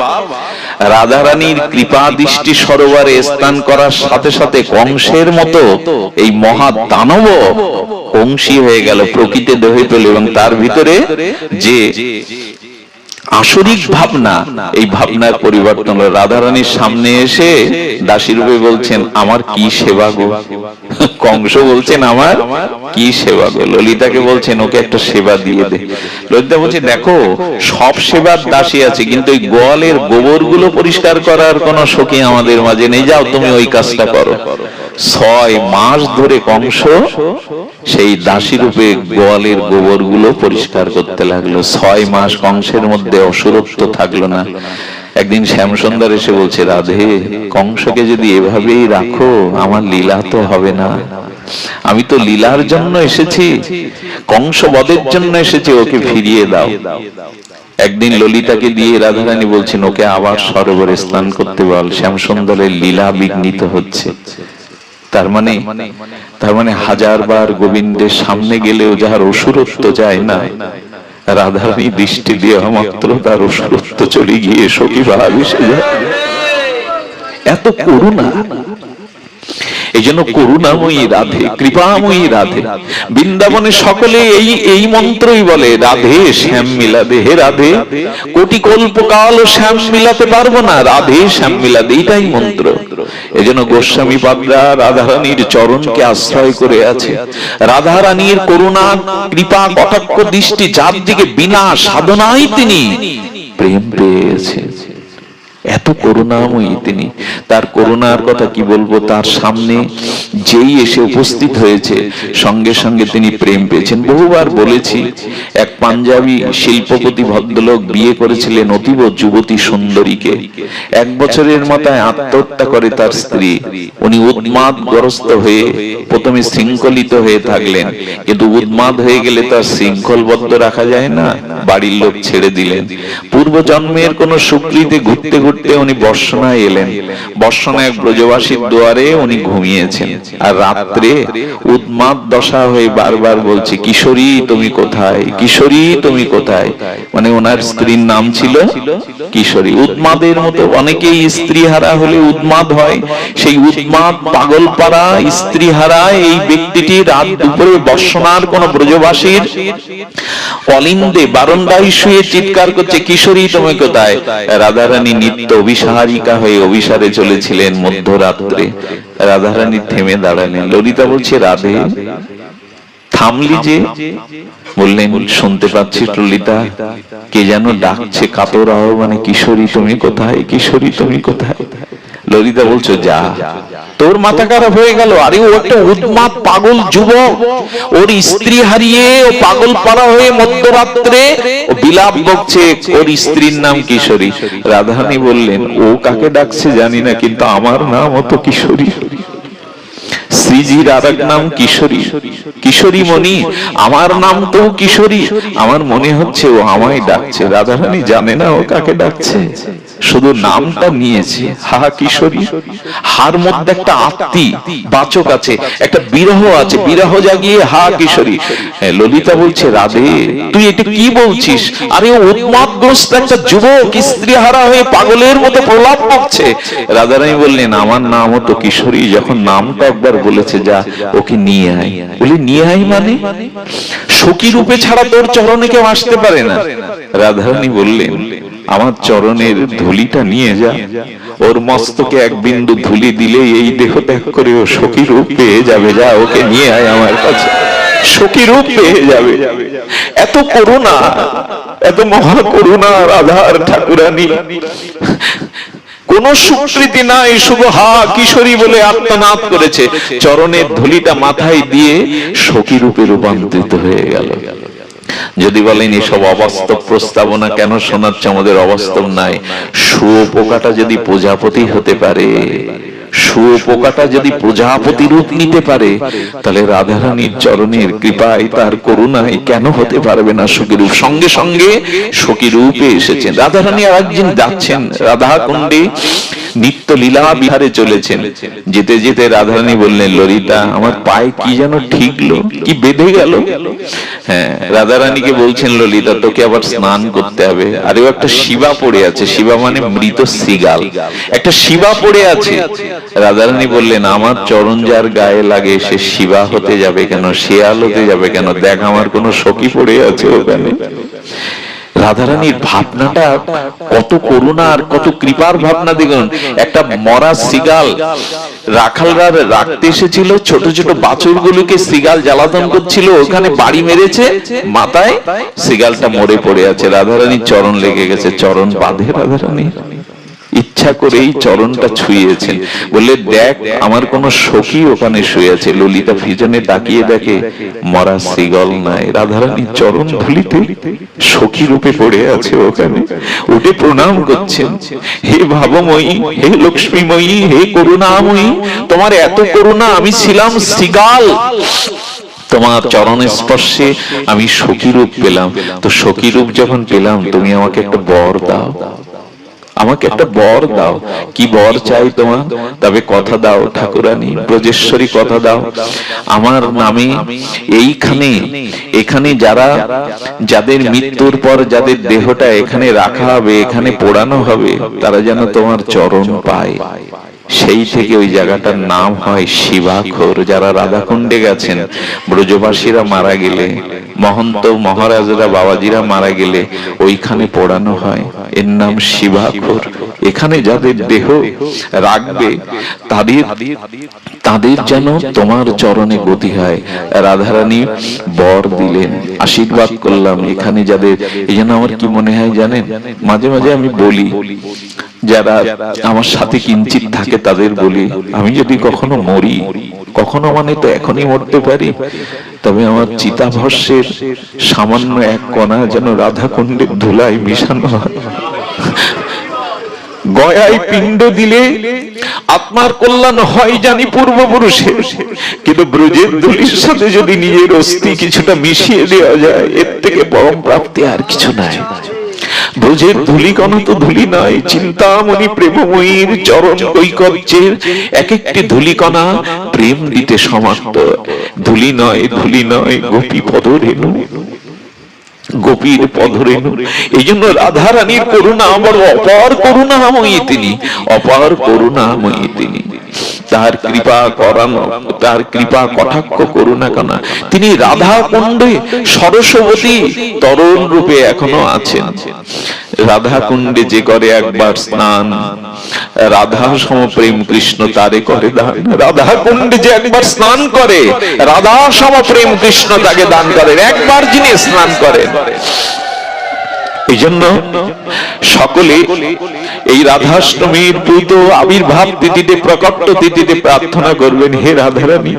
রাধারানীর কৃপা দৃষ্টি সরোবরে স্নান করার সাথে সাথে কংসের মতো এই মহা দানব কংসী হয়ে গেল, প্রকৃতি দেহে পেল, এবং তার ভিতরে যে আসরিক ভাবনা, এই ভাবনার পরিবর্তন হলো। রাধারানীর সামনে এসে দাসী রূপে বলছেন, আমার কি সেবা গো। কংস বলছেন, আমার কি সেবা গো। ললিতাকে বলছেন, ওকে একটা সেবা দিয়ে দে। ললিতা বলছে, দেখো সব সেবার দাসী আছে, কিন্তু ওই গোয়ালের গোবর গুলো পরিষ্কার করার কোন সখী আমাদের মাঝে নেই, যাও তুমি ওই কাজটা করো। 6 মাস ধরে কংস সেই দাসী রূপে গোয়ালের গোবর গুলো পরিষ্কার করতে লাগলো। 6 মাস কংসের মধ্যে অসুরত্ব থাকলো না। একদিন শ্যামসুন্দর এসে বলছে, রাধে, কংসকে যদি এভাবেই রাখো, আমার লীলা তো হবে না। আমি তো লীলার জন্য এসেছি, কংস বধের জন্য এসেছি, ওকে ফিরিয়ে দাও। একদিন ললিতাকে দিয়ে রাধারানী বলছেন, ওকে আবার সরোবরে স্নান করতে বল, শ্যামসুন্দরের লীলা বিঘ্নিত হচ্ছে। তার মানে 1000বার গোবিন্দের সামনে গেলেও যার অসুরত্ব যায় না, রাধারানী দৃষ্টি দেওয়া মাত্র তার অসুরত্ব চলে গিয়ে সখী ভাব এসে যায়। এত করুণা। এই জন্য করুণাময়ী রাধে, কৃপাময়ী রাধে। বৃন্দাবনে সকলে এই মন্ত্রই বলে, রাধে শ্যাম মিলাদে। হে রাধে, কোটি কল্পকাল শ্যাম মিলাতে পারবো না, রাধে শ্যাম মিলাদে, এইটাই মন্ত্র। এই জন্য গোস্বামী পাদরা রাধারানীর চরণকে আশ্রয় করে আছে। রাধারানীর করুণা কৃপা কটাক্ষ দৃষ্টি, যার দিকে বিনা সাধনায় তিনি প্রেম পেয়েছে। এত করুণাময়ী তিনি। তার করুণার কথা কি বলবো, তার সামনে যেই এসে উপস্থিত হয়েছে, সঙ্গে সঙ্গে তিনি প্রেম পেয়েছেন। বহুবার বলেছি, এক পাঞ্জাবি শিল্পপতি ভদ্রলোক বিয়ে করেছিলেন অতীব যুবতী সুন্দরীকে। 1 বছরের মাথায় আত্মহত্যা করে তার স্ত্রী। উনি উন্মাদগ্রস্ত হয়ে প্রথমে শৃঙ্খলিত হয়ে থাকলেন, কিন্তু উন্মাদ হয়ে গেলে তার শৃঙ্খলবদ্ধ রাখা যায় না, বাড়ির লোক ছেড়ে দিলেন। পূর্ব জন্মের কোন সুকৃতে ঘুরতে ঘুরতে উনি বর্ষণায় এলেন। বর্ষণায় এক ব্রজবাসীর দুয়ারে উনি ঘুমিয়েছেন, আর রাত্রে উন্মাদ দশা হয়ে বারবার বলছে, কিশোরী তুমি কোথায়, কিশোরী তুমি কোথায়। মানে ওনার স্ত্রীর নাম ছিল কিশোরী। উন্মাদের মতো অনেকেই স্ত্রী হারা হলে উন্মাদ হয়। সেই উন্মাদ পাগল পাড়া স্ত্রী হারা এই ব্যক্তিটি রাত দুপুরে বর্ষণার কোন ব্রজবাসীর অলিন্দে বারান্দায় শুয়ে চিৎকার করছে, কিশোরী তুমি কোথায়। রাধারানী নিত্য অভিসারিকা হয়ে অভিসারে চলেছিলেন। মধ্যরাত্রে রাধারানী থেমে দাঁড়ালেন। ললিতা বলছে, রাধে থামলি যে? বললেন, শুনতে পাচ্ছি ললিতা কে যেন ডাকছে কাতর আহ্বানে, কিশোরী তুমি কোথায়, কিশোরী তুমি কোথায়? ললিতা বলছো, যা, তোর মাথা খারাপ হয়ে গেল। আরে ও একটা উন্মাদ পাগল যুবক, ওর স্ত্রী হারিয়ে ও পাগল পাড়া হয়ে মধ্যরাত্রে ও বিলাপ বকছে, ওর স্ত্রীর নাম কিশোরী। রাধারানী বললেন, ও কাকে ডাকছে জানি না, কিন্তু আমার নাম তো কিশোরী। শ্রীজির আর এক নাম কিশোরী, কিশোরী মণি, আমার নাম তো কিশোরী। আমার মনে হচ্ছে ও আমায় ডাকছে। রাধারানী জানে না ও কাকে ডাকছে, শুধু নামটা নিয়েছে, হা কিশোরী। হার মধ্যে একটা আত্মি বাচক আছে, একটা বিরহ আছে, বিরহ জাগিয়ে হা কিশোরী। ললিতা বলছে, রাধে তুই এটা কি বলছিস? আরে ও উন্মাদগ্রস্ত একটা যুবক, স্ত্রী হারা হয়ে পাগলের মতো প্রলাপ করছে। রাধারানী বললেন, আমার নামও তো কিশোরী। যখন নামটা একবার বলেছে, যা ওকে নিয়ে আয়। বলি, নিয়ে আয় মানে? সখী রূপে ছাড়া তোর চরণে কেউ আসতে পারে না। রাধারানী বললেন, আমার চরণের ধুলিটা নিয়ে যা, ওর মস্তকে এক বিন্দু ধুলি দিলে এই দেহ ত্যাগ করে ও সখী রূপ পেয়ে যাবে। যা, ওকে নিয়ে আয় আমার কাছে, সখী রূপ পেয়ে যাবে। এত করুণা, এত মহা করুণা রাধার ঠাকুরানী। কোন স্বীকৃতি নাই, শুধু হা কিশোরী বলে আত্মনাদ করেছে। চরণের ধুলিটা মাথায় দিয়ে সখী রূপে রূপান্তরিত হয়ে গেল। যদি বলেন এসব অবাস্তব প্রস্তাবনা কেন শোনাচ্ছে, আমাদের অবাস্তব নাই। শুয়োপোকাটা যদি প্রজাপতি হতে পারে, শুয়োপোকাটা যদি প্রজাপতি রূপ নিতে পারে, তাহলে রাধারানীর চরণের কৃপায়, তার করুণায় কেন হতে পারবে না সখী রূপ? সঙ্গে সঙ্গে সখী রূপে এসেছেন। রাধারানী আর একদিন যাচ্ছেন রাধা কুণ্ডে, নিত্য লীলা বিহারে চলেছেন। যেতে যেতে রাধারানী বললেন, ললিতা আমার পায়ে কি যেন ঠিকলো, কি বেঁধে গেল। হ্যাঁ, রাধারানীকে বলছেন, ললিতা তোকে আবার স্নান করতে হবে। আরে ও একটা শিবা পড়ে আছে, শিবা মানে মৃত শৃগাল, একটা শিবা পড়ে আছে। রাধারানী বললেন, আমার চরণ যার গায়ে লাগে সে শিবা হতে যাবে কেন, শেয়াল হতে যাবে কেন? দেখ আমার কোন সখী পড়ে আছে ওখানে। রাধারানীর ভাবনাটা কত করুণা আর কত কৃপার ভাবনা। দেখুন, একটা মরা শৃগাল রাখালরা রাখতে এসেছিল, ছোট ছোট বাছুরগুলোকে শৃগাল জ্বালাতন করছিল, ওখানে বাড়ি মেরেছে, মাথায় শৃগালটা মরে পড়ে আছে। রাধারানীর চরণ লেগে গেছে, চরণ বাঁধে রাধারানী ইচ্ছা করেই চরণটা ছুঁয়েছেন। বললে, দেখ আমার কোন সখী ওখানে শুয়ে আছে। ললিতা পিছনে তাকিয়ে দেখে মরা শৃগাল নাই, রাধারানীর চরণ ধুলিতে সখী রূপে পড়ে আছে ওখানে। উঠে প্রণাম করছেন, হে ভাবময়ী, হে লক্ষ্মীময়ী, হে করুণাময়ী, তোমার এত করুণা, আমি ছিলাম শৃগাল, তোমার চরণের স্পর্শে আমি সখী রূপ পেলাম। তো সখী রূপ যখন পেলাম, তুমি আমাকে একটা বর দাও, আমাকে একটা বর দাও। কি বর চাই তোমার? তবে কথা দাও ঠাকুরানী, ব্রজেশ্বরী কথা দাও, আমার নামে এইখানে, এখানে যারা, যাদের মৃত্যুর পর যাদের দেহটা এখানে রাখা হবে, এখানে পোড়ানো হবে, তারা যেন তোমার চরণ পায়। সেই থেকে ওই জায়গাটার নাম হয় শিবাখোর। যারা রাধাকুণ্ডে গেছেন, ব্রজবাসীরা মারা গেলে, মহন্ত মহারাজরা বাবাজিরা মারা গেলে ওইখানে পোড়ানো হয়, এর নাম শিবাখোর। এখানে যাদের দেহ রাখবে তাদের যেন তোমার চরণে গতি হয়। রাধারানী বর দিলেন, আশীর্বাদ করলাম এখানে যাদের। এই জন্য আমার কি মনে হয় জানেন, মাঝে মাঝে আমি বলি, যারা আমার সাথে কিঞ্চিত থাকে তাদের বলি, আমি যদি কখনো মরি, কখনো মানে তো এখনই মরতে পারি, তবে আমার চিতাভস্যের সামান্য এক কণা যেন রাধাকুণ্ডের ধুলায় মিশানো হয়। গয়ায় পিণ্ড দিলে আত্মার কল্যাণ হয় জানি পূর্বপুরুষের, কিন্তু ব্রজের ধুলির সাথে যদি নিজের অস্থি কিছুটা মিশিয়ে দেওয়া যায়, এর থেকে পরম প্রাপ্তি আর কিছু নাই। ব্রজের ধুলিকণা তো ধুলি নয়, চিন্তামণি প্রেমময়ীর চরণ কৈকর্যের এক একটি ধুলিকণা প্রেম দিতে সমাপ্ত। ধুলি নয়, ধুলি নয়, গোপী পদরেণু, গোপীর পদরেণু। এই জন্য রাধারানীর করুণা আমার অপার করুণাময়ী তিনি, অপার করুণাময়ী তিনি। তাহার কৃপা করানো, তাহার কৃপা কটাক্ষ করুণা কেন। তিনি রাধা কুণ্ডে সরস্বতী তরুণ রূপে এখনো আছেন। রাধা কুণ্ডে যে করে একবার স্নান, রাধা সমপ্রেম কৃষ্ণ তারে করে দান। রাধা কুণ্ডে যে একবার স্নান করে, রাধা সমপ্রেম কৃষ্ণ তাকে দান করেন। একবার যিনি স্নান করেন, এই জন্য সকলে এই রাধাষ্টমীর পূত আবির্ভাব তিথিতে, প্রকট তিথিতে প্রার্থনা করবেন, হে রাধারানী,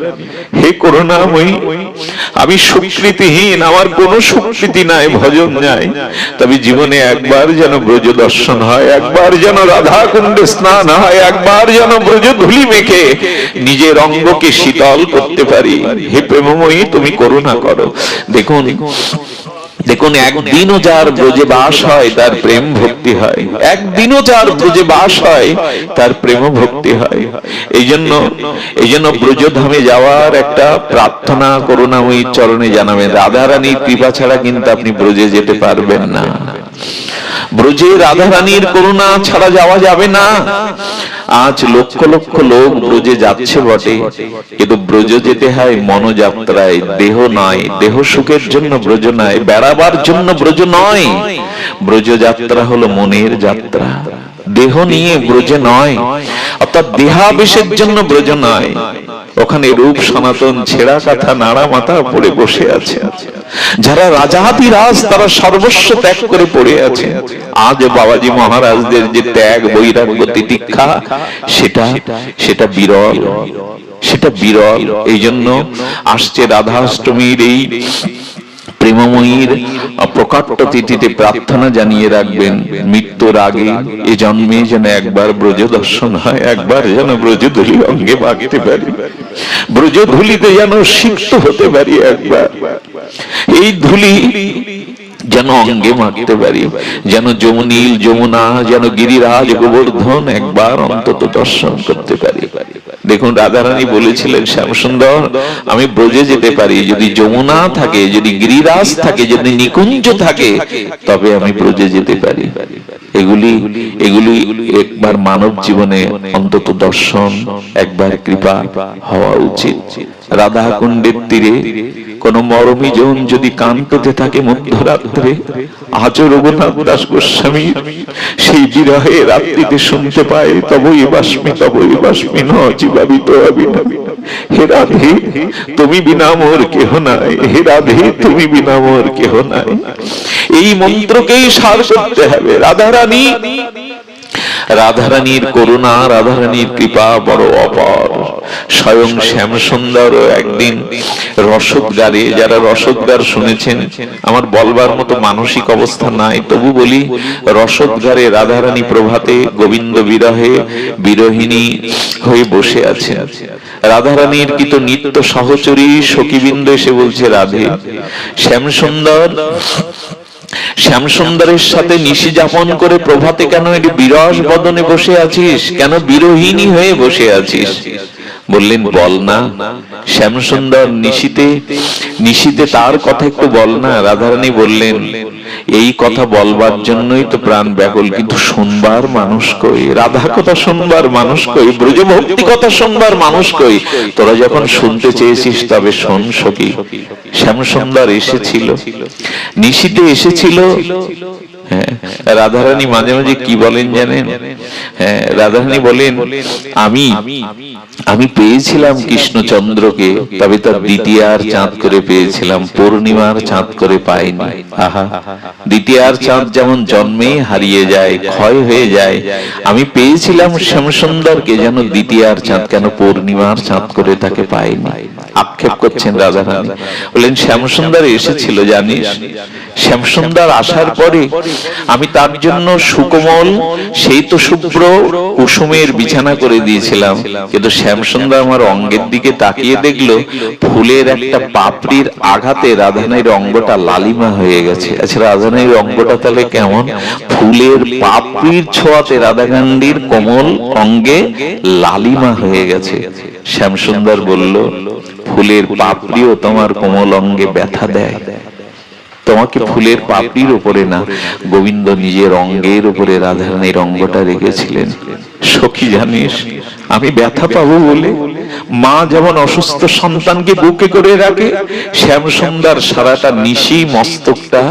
হে করুণাময়ী, আমি সুকৃতিহীন, আমার কোনো সুকৃতি নাই, ভজন নাই, তবে জীবনে একবার যেন ব্রজ দর্শন হয়, একবার যেন রাধা কুণ্ডে স্নান হয়, একবার যেন ব্রজ ধুলি মেখে নিজের অঙ্গকে শীতল করতে পারি। হে প্রেমময়ী, তুমি করুণা করো। দেখুন দেখুন, একদিনও যার ব্রজে বাস হয় তার প্রেম ভক্তি হয়, একদিনও যার ব্রজে বাস হয় তার প্রেম ভক্তি হয়। এই জন্য ব্রজধামে যাওয়ার একটা প্রার্থনা করুণাময়ী চরণে জানাবেন। রাধারানীর কৃপা ছাড়া কিন্তু আপনি ব্রজে যেতে পারবেন না। ব্রজে রাধারানীর করুণা ছাড়া যাওয়া যাবে না। আজ লক্ষ লক্ষ লোক ব্রজে যাচ্ছে বটে, কিন্তু ব্রজ যেতে হয় মনোযাত্রায়, দেহ নয়। দেহ সুখের জন্য ব্রজ নয়, বেড়াবার জন্য ব্রজ নয়। ব্রজ যাত্রা হলো মনের যাত্রা, দেহ নিয়ে ব্রজে নয়, অর্থাৎ দেহাবেশের জন্য ব্রজ নয়। ওখানে রূপ সনাতন ছেঁড়া কাঁথা নাড়া মাথা পড়ে বসে আছে। যারা রাজাধিরাজ তারা সর্বস্ব ত্যাগ করে পড়ে আছে। আজ বাবাজি মহারাজদের যে ত্যাগ, বৈরাগ্য, তিতিক্ষা, সেটা বিরল, সেটা বিরল। এই জন্য আসছে রাধাষ্টমীর এই প্রেমময়ীর প্রকাট্য তিথিতে প্রার্থনা জানিয়ে রাখবেন, মৃত্যুর আগে এ জন্মে যেন একবার ব্রজ দর্শন হয়, একবার যেন ব্রজ ধুলি অঙ্গে মাখতে পারি, ব্রজ ধুলিতে যেন সিক্ত হতে পারি, একবার এই ধুলি যেন অঙ্গে মাখতে পারি, যেন যমুনীল যমুনা, যেন গিরিরাজ গোবর্ধন একবার অন্তত দর্শন করতে পারি। দেখুন, রাধারানী বলেছিলেন, শ্যামসুন্দর, আমি ব্রজে যেতে পারি যদি যমুনা থাকে, যদি গিরিরাজ থাকে, যদি নিকুঞ্জ থাকে, তবে আমি ব্রজে যেতে পারি। এগুলি একবার মানব জীবনে অন্তত দর্শন, একবার কৃপা হওয়া উচিত। রাধা কুণ্ডের তীরে কোন মরমী জন যদি কান পেতে থাকে মধ্যরাত্রে, আজও রঘুনাথ দাস গোস্বামী সেই বিরহে রাত্রিতে শুনতে পায়, তবই বাস্মি তবই বাস্মি ন জীবাবিত অবিনবী। হে রাধে, তুমি বিনা মোর কেহ নাই, হে রাধে, তুমি বিনা মোর কেহ নাই। এই মন্ত্রকেই সার করতে হবে। রাধারানীর করুণা, রাধারানীর কৃপা বড় অপার। স্বয়ং শ্যামসুন্দর একদিন রসদগারে, যারা রসদগার শুনেছেন, আমার বলবার মতো মানসিক অবস্থা নাই, তবু বলি, রসদগারে রাধারানী প্রভাতে গোবিন্দ বিরহে বিরহিনী হয়ে বসে আছেন। রাধারানীর কি তো নিত্য সহচরী সখীবৃন্দ এসে বলছে, রাধে, শ্যামসুন্দরের সাথে নিশি যাপন করে প্রভাতে কেন এটি বিরস বদনে বসে আছিস, কেন বিরহিনী হয়ে বসে আছিস? বললেন, বল না শ্যামসুন্দর, নিশিতে তার কথা একটু বল না। রাধারানী বললেন, এই কথা বলবার জন্যই তো প্রাণ ব্যাকুল, কিন্তু শুনবার মানুষ কই? রাধা কথা শুনবার মানুষ কই? ব্রজভক্তি কথা শুনবার মানুষ কই? তোরা যখন শুনতে চেয়েছিস তবে শোন সখী। শ্যামসুন্দর এসেছিল, নিশিতে এসেছিল। হ্যাঁ, রাধারানী মাঝে মাঝে কি বলেন জানেন? হ্যাঁ, রাধারানী বলেন, আমি পেয়েছিলাম কৃষ্ণচন্দ্রকে, তবে তার দ্বিতীয়ার চাঁদ করে পেয়েছিলাম, পূর্ণিমার চাঁদ করে পাইনি। আহা, দ্বিতীয়ার চাঁদ যেমন জন্মেই হারিয়ে যায়, ক্ষয় হয়ে যায়, আমি পেয়েছিলাম শ্যামসুন্দরকে যেন দ্বিতীয়ার চাঁদ, কেন পূর্ণিমার চাঁদ করে তাকে পাইনি। আক্ষেপ করছেন রাধারানী। বললেন, শ্যামসুন্দর এসেছিল জানিস, শ্যামসুন্দর আসার পরে আমি তার জন্য সুকোমল সেই তো শুভ্র কুসুমের বিছানা করে দিয়েছিলাম, কিন্তু শ্যামসুন্দর আমার অঙ্গের দিকে তাকিয়ে দেখলো ফুলের একটা পাপড়ির আঘাতে রাধারানীর অঙ্গটা লালিমা হয়ে গেছে। আচ্ছা, রাধারানীর অঙ্গটা তাহলে কেমন? ফুলের পাপড়ির ছোঁয়াতে রাধাকান্ডির কোমল অঙ্গে লালিমা হয়ে গেছে। শ্যামসুন্দর বলল, ফুলের পাপড়িও তোমার কোমল অঙ্গে ব্যথা দেয়, তোমাকে ফুলের পাপড়ির উপরে না, গোবিন্দ নিজের অঙ্গের উপরে রাধারানীর অঙ্গটা রেখেছিলেন। সখী জানিস, আমি ব্যথা পাবো বলে মা যেমন অসুস্থ সন্তানকে বুকে করে রাখে, শ্যামসুন্দর সারাটা নিশি মস্তকটা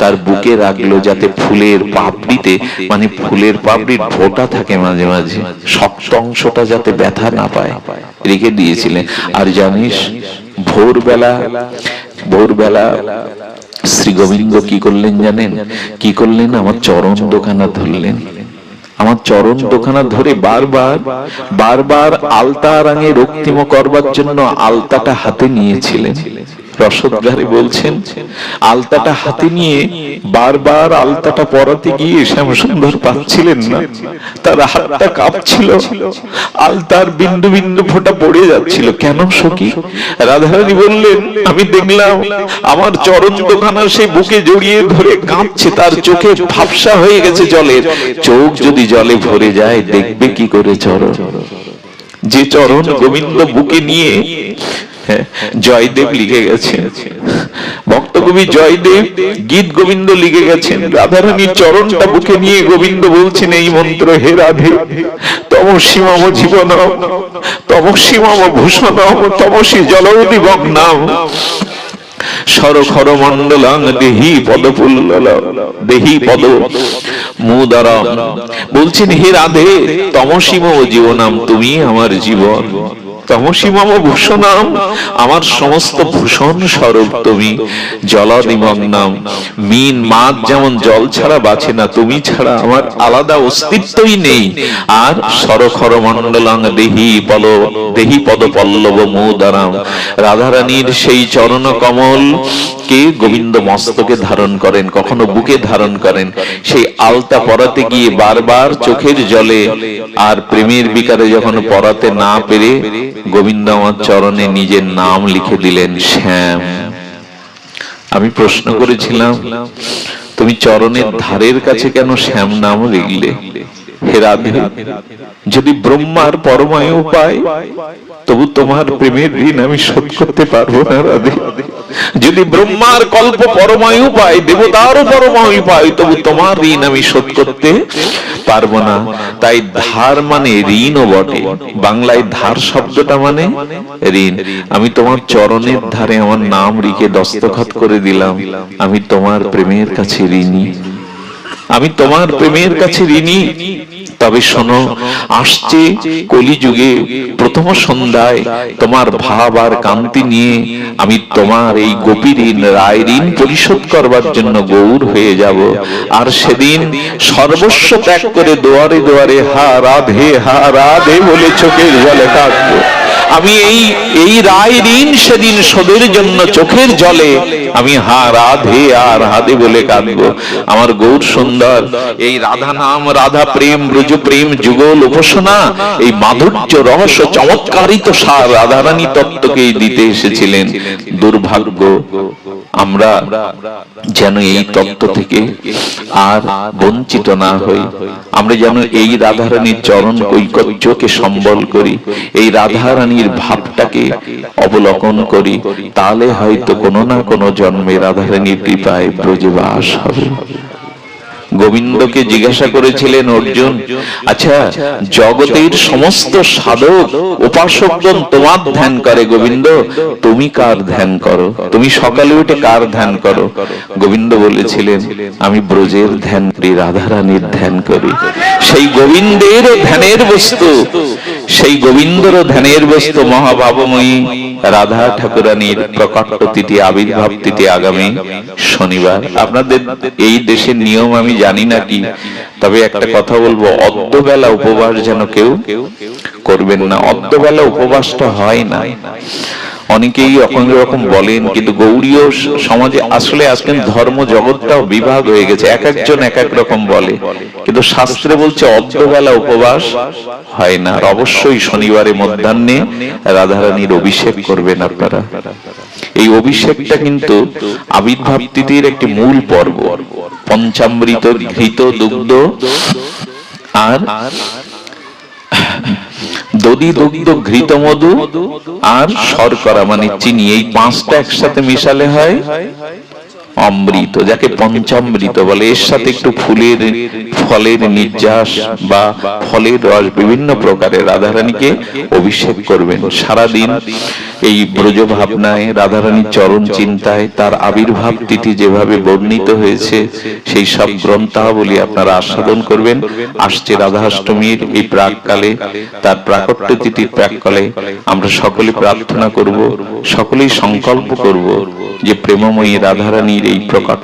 তার বুকে রাখলো, যাতে ফুলের পাপড়িতে, মানে ফুলের পাপড়ির ফোঁটা থাকে মাঝে মাঝে, শক্ত অংশটা যাতে ব্যথা না পায়, রেখে দিয়েছিলেন। আর জানিস, ভোরবেলা শ্রী গোবিন্দ কি করলেন জানেন? কি করলেন? আমার চরণ দোকানা ধরলেন। আমার চরণ দোকানা ধরে বারবার আলতা রাঙে রক্তিম করবার জন্য আলতাটা হাতে নিয়েছিলেন। রসদগারে বলছেন, আলতাটা হাতে নিয়ে বারবার আলতাটা পরাতে গিয়ে শ্যামসুন্দর পাচ্ছিলেন না, তার হাতটা কাঁপছিল, আলতার বিন্দু বিন্দু ফোঁটা পড়ে যাচ্ছিল। কেন সখী? রাধারানী বললেন, আমি দেখলাম আমার চরণ দোকানা সেই বুকে জড়িয়ে ধরে কাঁপছে, তার চোখে ঝাপসা হয়ে গেছে জলের। চোখ যদি জলে ভরে যায় দেখবে কি করে চরণ? যে চরণ গোবিন্দ বুকে নিয়ে জয়দেব লিখে গেছেন, ভক্তকবি জয়দেব গীত গোবিন্দ লিখে গেছেন, রাধারানীর চরণটা বুকে নিয়ে গোবিন্দ বলছেন এই মন্ত্র, হে রাধে তমসি মম জীবনম, তমসি মম ভূষণম, তমসি জলৌদি ভগ্নাম, সরখর মণ্ডলাং দেহি পদপুল্লল, দেহি পদ মুদরম। বলছেন, হে রাধে তমসি মম জীবনম, তুমি আমার জীবন, তমসি মম ভূষণম, আমার সমস্ত ভূষণ স্বরূপ তুমি, জলাদিমগ্নম, মিন মাছ যেমন জল ছাড়া বাঁচে না, তুমি ছাড়া আমার আলাদা অস্তিত্বই নেই। আর সরখর মণ্ডলাং দেহি পদ পল্লব মুদরম, রাধারানীর সেই চরণ কমল কে গোবিন্দ মস্তকে ধারণ করেন, কখনো বুকে ধারণ করেন। সেই আলতা পরাতে গিয়ে বারবার চোখের জলে আর প্রেমের বিকারে যখন পরাতে না পেরে গোবিন্দ আমার চরণে নিজের নাম লিখে দিলেন, শ্যাম। আমি প্রশ্ন করেছিলাম, তুমি চরণের ধারের কাছে কেন শ্যাম নাম লিখলে? হে রাধে, যদি ব্রহ্মার পরমায়ু পাই তবু তোমার প্রেমের ঋণ আমি শোধ করতে পারবো না রাধে। যদি ব্রহ্মার কল্প পরমায়ু পাই, দেবতারও পরমায়ু পাই, তবু তোমার ঋণ আমি শোধ করতে পারবো না। তাই ধার মানে ঋণও বটে, বাংলায় ধার শব্দটা মানে ঋণ। আমি তোমার চরণের ধারে আমার নাম লিখে দস্তখত করে দিলাম, আমি তোমার প্রেমের কাছে ঋণী, আমি তোমার প্রেমের কাছে ঋণী। তবে শোনো, আসছে কলিযুগে প্রথম সন্ধ্যায় তোমার ভাব আর কান্তি নিয়ে আমি তোমার এই গোপী ঋণ, রায় ঋণ পরিশোধ করবার জন্য গৌর হয়ে যাব। আর সেদিন সর্বস্ব ত্যাগ করে দুয়ারে দুয়ারে হা রাধে বলে চোখের জলে কাঁদবো। আমি এই রায় ঋণ সেদিন শোধের জন্য চোখের জলে আমি হা রাধে আর রাধে বলে কাঁদবো। আমার গৌর সুন্দর এই রাধা নাম, রাধা প্রেম, ব্রজ প্রেম, যুগল উপাসনা, এই মাধুর্য রহস্য চমৎকারিত সার রাধারানী তত্ত্বকেই দিতে এসেছিলেন। দুর্ভাগ্য আমরা যেন এই তত্ত্ব থেকে আর বঞ্চিত না হই, আমরা যেন এই রাধারানীর চরণ কৈকর্যকে সম্বল করি, এই রাধারানীর ভাবটাকে অবলোকন করি, তাহলে হয়তো কোনো না কোনো জন্মে রাধারানীর কৃপায় ব্রজে বাস হবে। গোবিন্দকে জিজ্ঞাসা করেছিলেন অর্জুন, আচ্ছা জগতের সমস্ত সাধক উপাসকগণ তোমার ধ্যান করে, গোবিন্দ তুমি কার ধ্যান করো? তুমি সকালে উঠে কার ধ্যান করো? গোবিন্দ বলেছিলেন, আমি ব্রজের ধ্যান করি, রাধারানীর ধ্যান করি। সেই গোবিন্দের ধ্যানের বস্তু, সেই গোবিন্দর ধ্যানের বস্তু মহাভাবময়ী রাধা ঠাকুরানীর প্রকট তিথি, আবির্ভাব তিথি আগামী শনিবার। আপনাদের এই দেশের নিয়ম আমি জানি না কি, তবে একটা কথা বলবো, অর্ধবেলা উপবাস যেন কেউ করবেন না। অর্ধবেলা উপবাসটা হয় না, অনেকেই রকম বলেন, কিন্তু গৌড়ীয় সমাজে আসলে আজকাল ধর্ম জগৎটাও বিভাগ হয়ে গেছে, এক একজন এক এক রকম বলে, কিন্তু শাস্ত্রে বলছে অর্ধবেলা উপবাস হয় না। অবশ্যই শনিবারে মধ্যাহ্নে রাধারানীর অভিষেক করবেন আপনারা। এই অভিষেকটা কিন্তু আবির্ভাব তিথির একটি মূল পর্ব। পঞ্চামৃত, ঘৃত, দুগ্ধ আর দধি, দুগ্ধ, ঘৃত, মধু আর শর্করা মানে চিনি, এই পাঁচটা একসাথে মিশালে হয় অমৃত, যাকে পঞ্চামৃত বলে, এর সাথে একটু ফুলের ফলের নির্যাস বা ফলের রস বিভিন্ন প্রকারের রাধারানীকে অভিষেক করবেন। সারাদিন এই ব্রজ ভাবনায়, রাধারানীর চরণ চিন্তায়, তার আবির্ভাব তিথি যেভাবে বর্ণিত হয়েছে সেই সব গ্রন্থাবলী আপনারা আস্বাদন করবেন। আসছে রাধাষ্টমীর এই প্রাককালে, তার প্রাকট্য তিথির প্রাককালে আমরা সকলে প্রার্থনা করব, সকলেই সংকল্প করব যে প্রেমময়ী রাধারানীর এই প্রকট